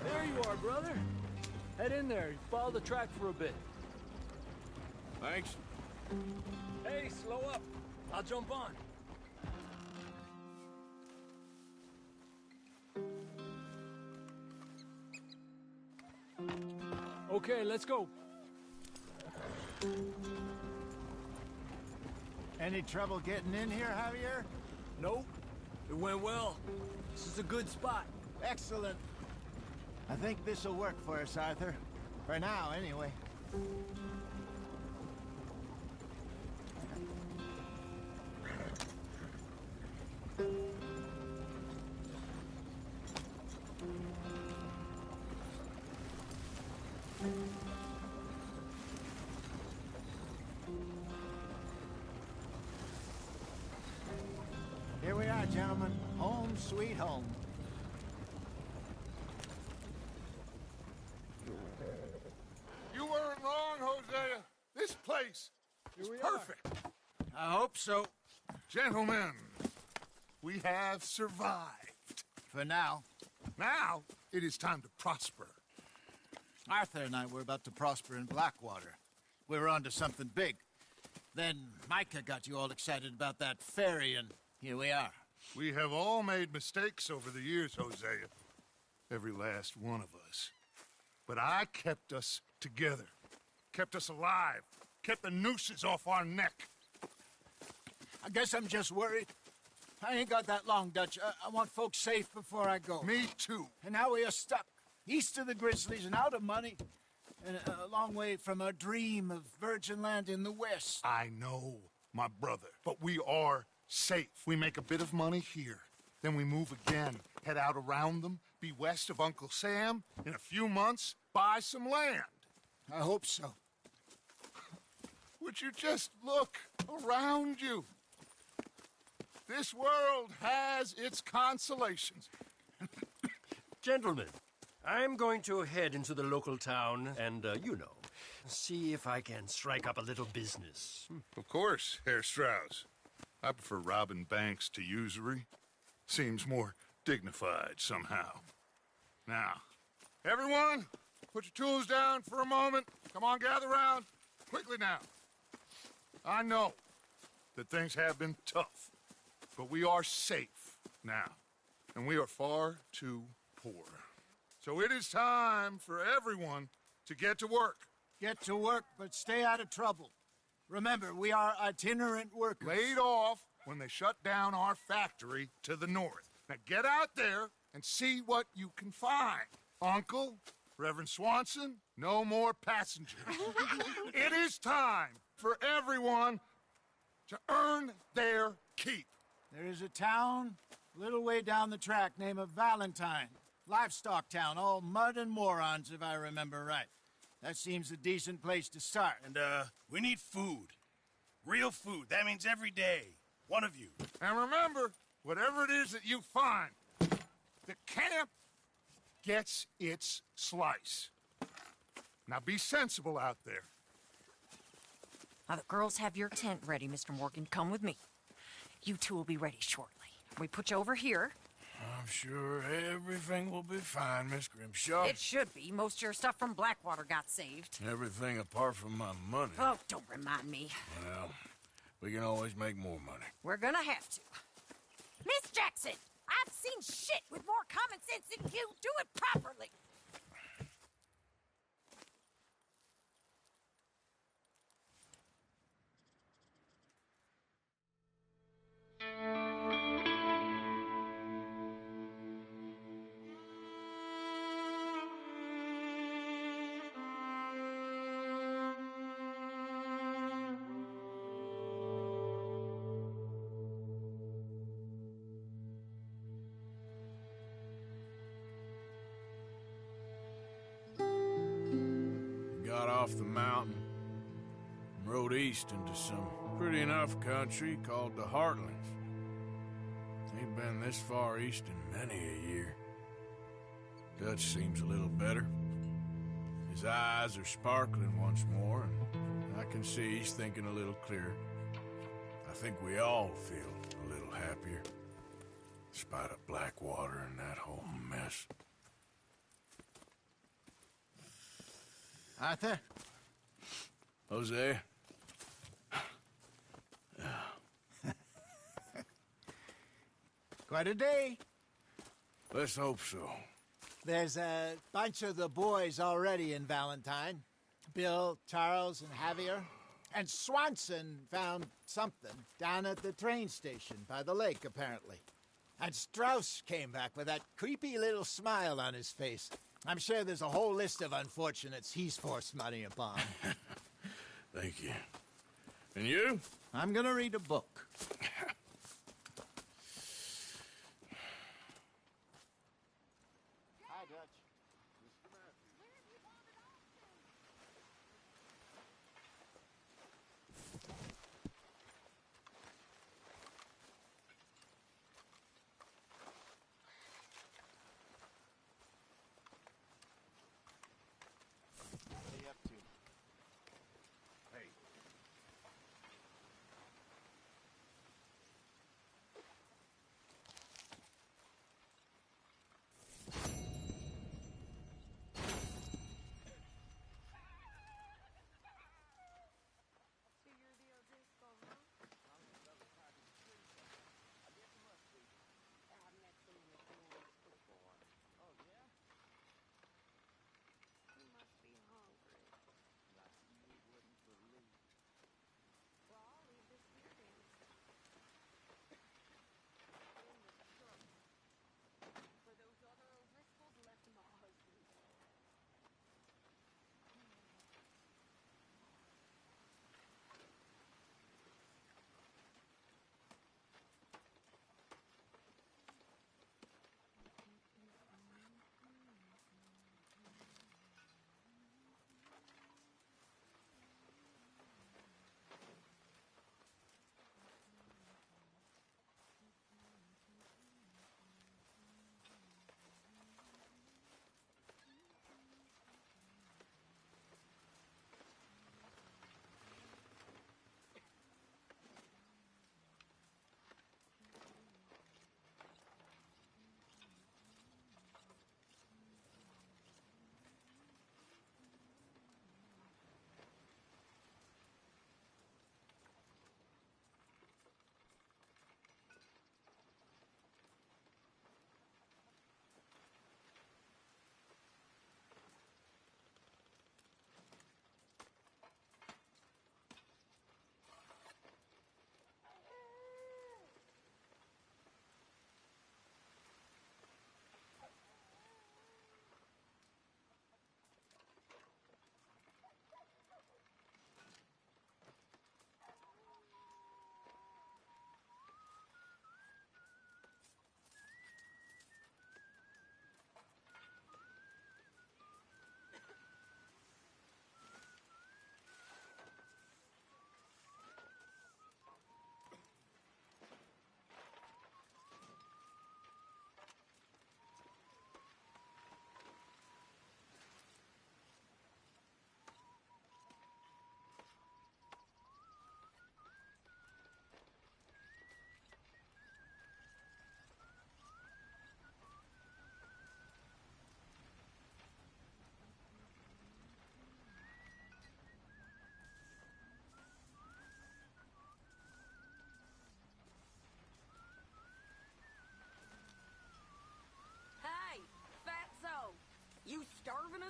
There you are, brother. Head in there. Follow the track for a bit. Thanks. Hey, slow up. I'll jump on. Okay, let's go. Any trouble getting in here, Javier? Nope. It went well. This is a good spot. Excellent. I think this'll work for us, Arthur. For now, anyway. gentlemen. Home sweet home. You weren't wrong, Hosea. This place is perfect. I hope so. Gentlemen, we have survived. For now. Now, it is time to prosper. Arthur and I were about to prosper in Blackwater. We were onto something big. Then Micah got you all excited about that ferry, and here we are. We have all made mistakes over the years, Hosea. Every last one of us. But I kept us together. Kept us alive. Kept the nooses off our neck. I guess I'm just worried. I ain't got that long, Dutch. I want folks safe before I go. Me too. And now we are stuck. East of the Grizzlies and out of money. And a long way from our dream of virgin land in the west. I know, my brother. But we are safe. We make a bit of money here. Then we move again. Head out around them. Be west of Uncle Sam. In a few months, buy some land. I hope so. Would you just look around you? This world has its consolations. Gentlemen, I'm going to head into the local town and, see if I can strike up a little business. Of course, Herr Strauss. I prefer robbing banks to usury. Seems more dignified somehow. Now, everyone, put your tools down for a moment. Come on, gather round. Quickly now. I know that things have been tough, but we are safe now, and we are far too poor. So it is time for everyone to get to work. Get to work, but stay out of trouble. Remember, we are itinerant workers. Laid off when they shut down our factory to the north. Now get out there and see what you can find. Uncle, Reverend Swanson, no more passengers. It is time for everyone to earn their keep. There is a town a little way down the track named Valentine. Livestock town, all mud and morons, if I remember right. That seems a decent place to start. And, we need food. Real food. That means every day. One of you. And remember, whatever it is that you find, the camp gets its slice. Now be sensible out there. Now, the girls have your tent ready, Mr. Morgan. Come with me. You two will be ready shortly. We put you over here. I'm sure everything will be fine, Miss Grimshaw. It should be. Most of your stuff from Blackwater got saved. Everything apart from my money. Oh, don't remind me. Well, we can always make more money. We're gonna have to. Miss Jackson, I've seen shit with more common sense than you. Do it properly. Got off the mountain and rode east into some pretty enough country called the Heartlands. Ain't been this far east in many a year. Dutch seems a little better. His eyes are sparkling once more, and I can see he's thinking a little clearer. I think we all feel a little happier, in spite of Blackwater and that whole mess. Arthur? Jose? Quite a day. Let's hope so. There's a bunch of the boys already in Valentine. Bill, Charles, and Javier. And Swanson found something down at the train station by the lake, apparently. And Strauss came back with that creepy little smile on his face. I'm sure there's a whole list of unfortunates he's forced money upon. Thank you. And you? I'm gonna read a book. Hi, Dutch.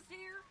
here?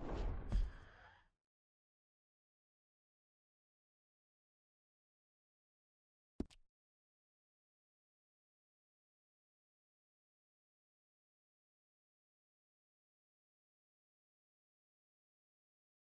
You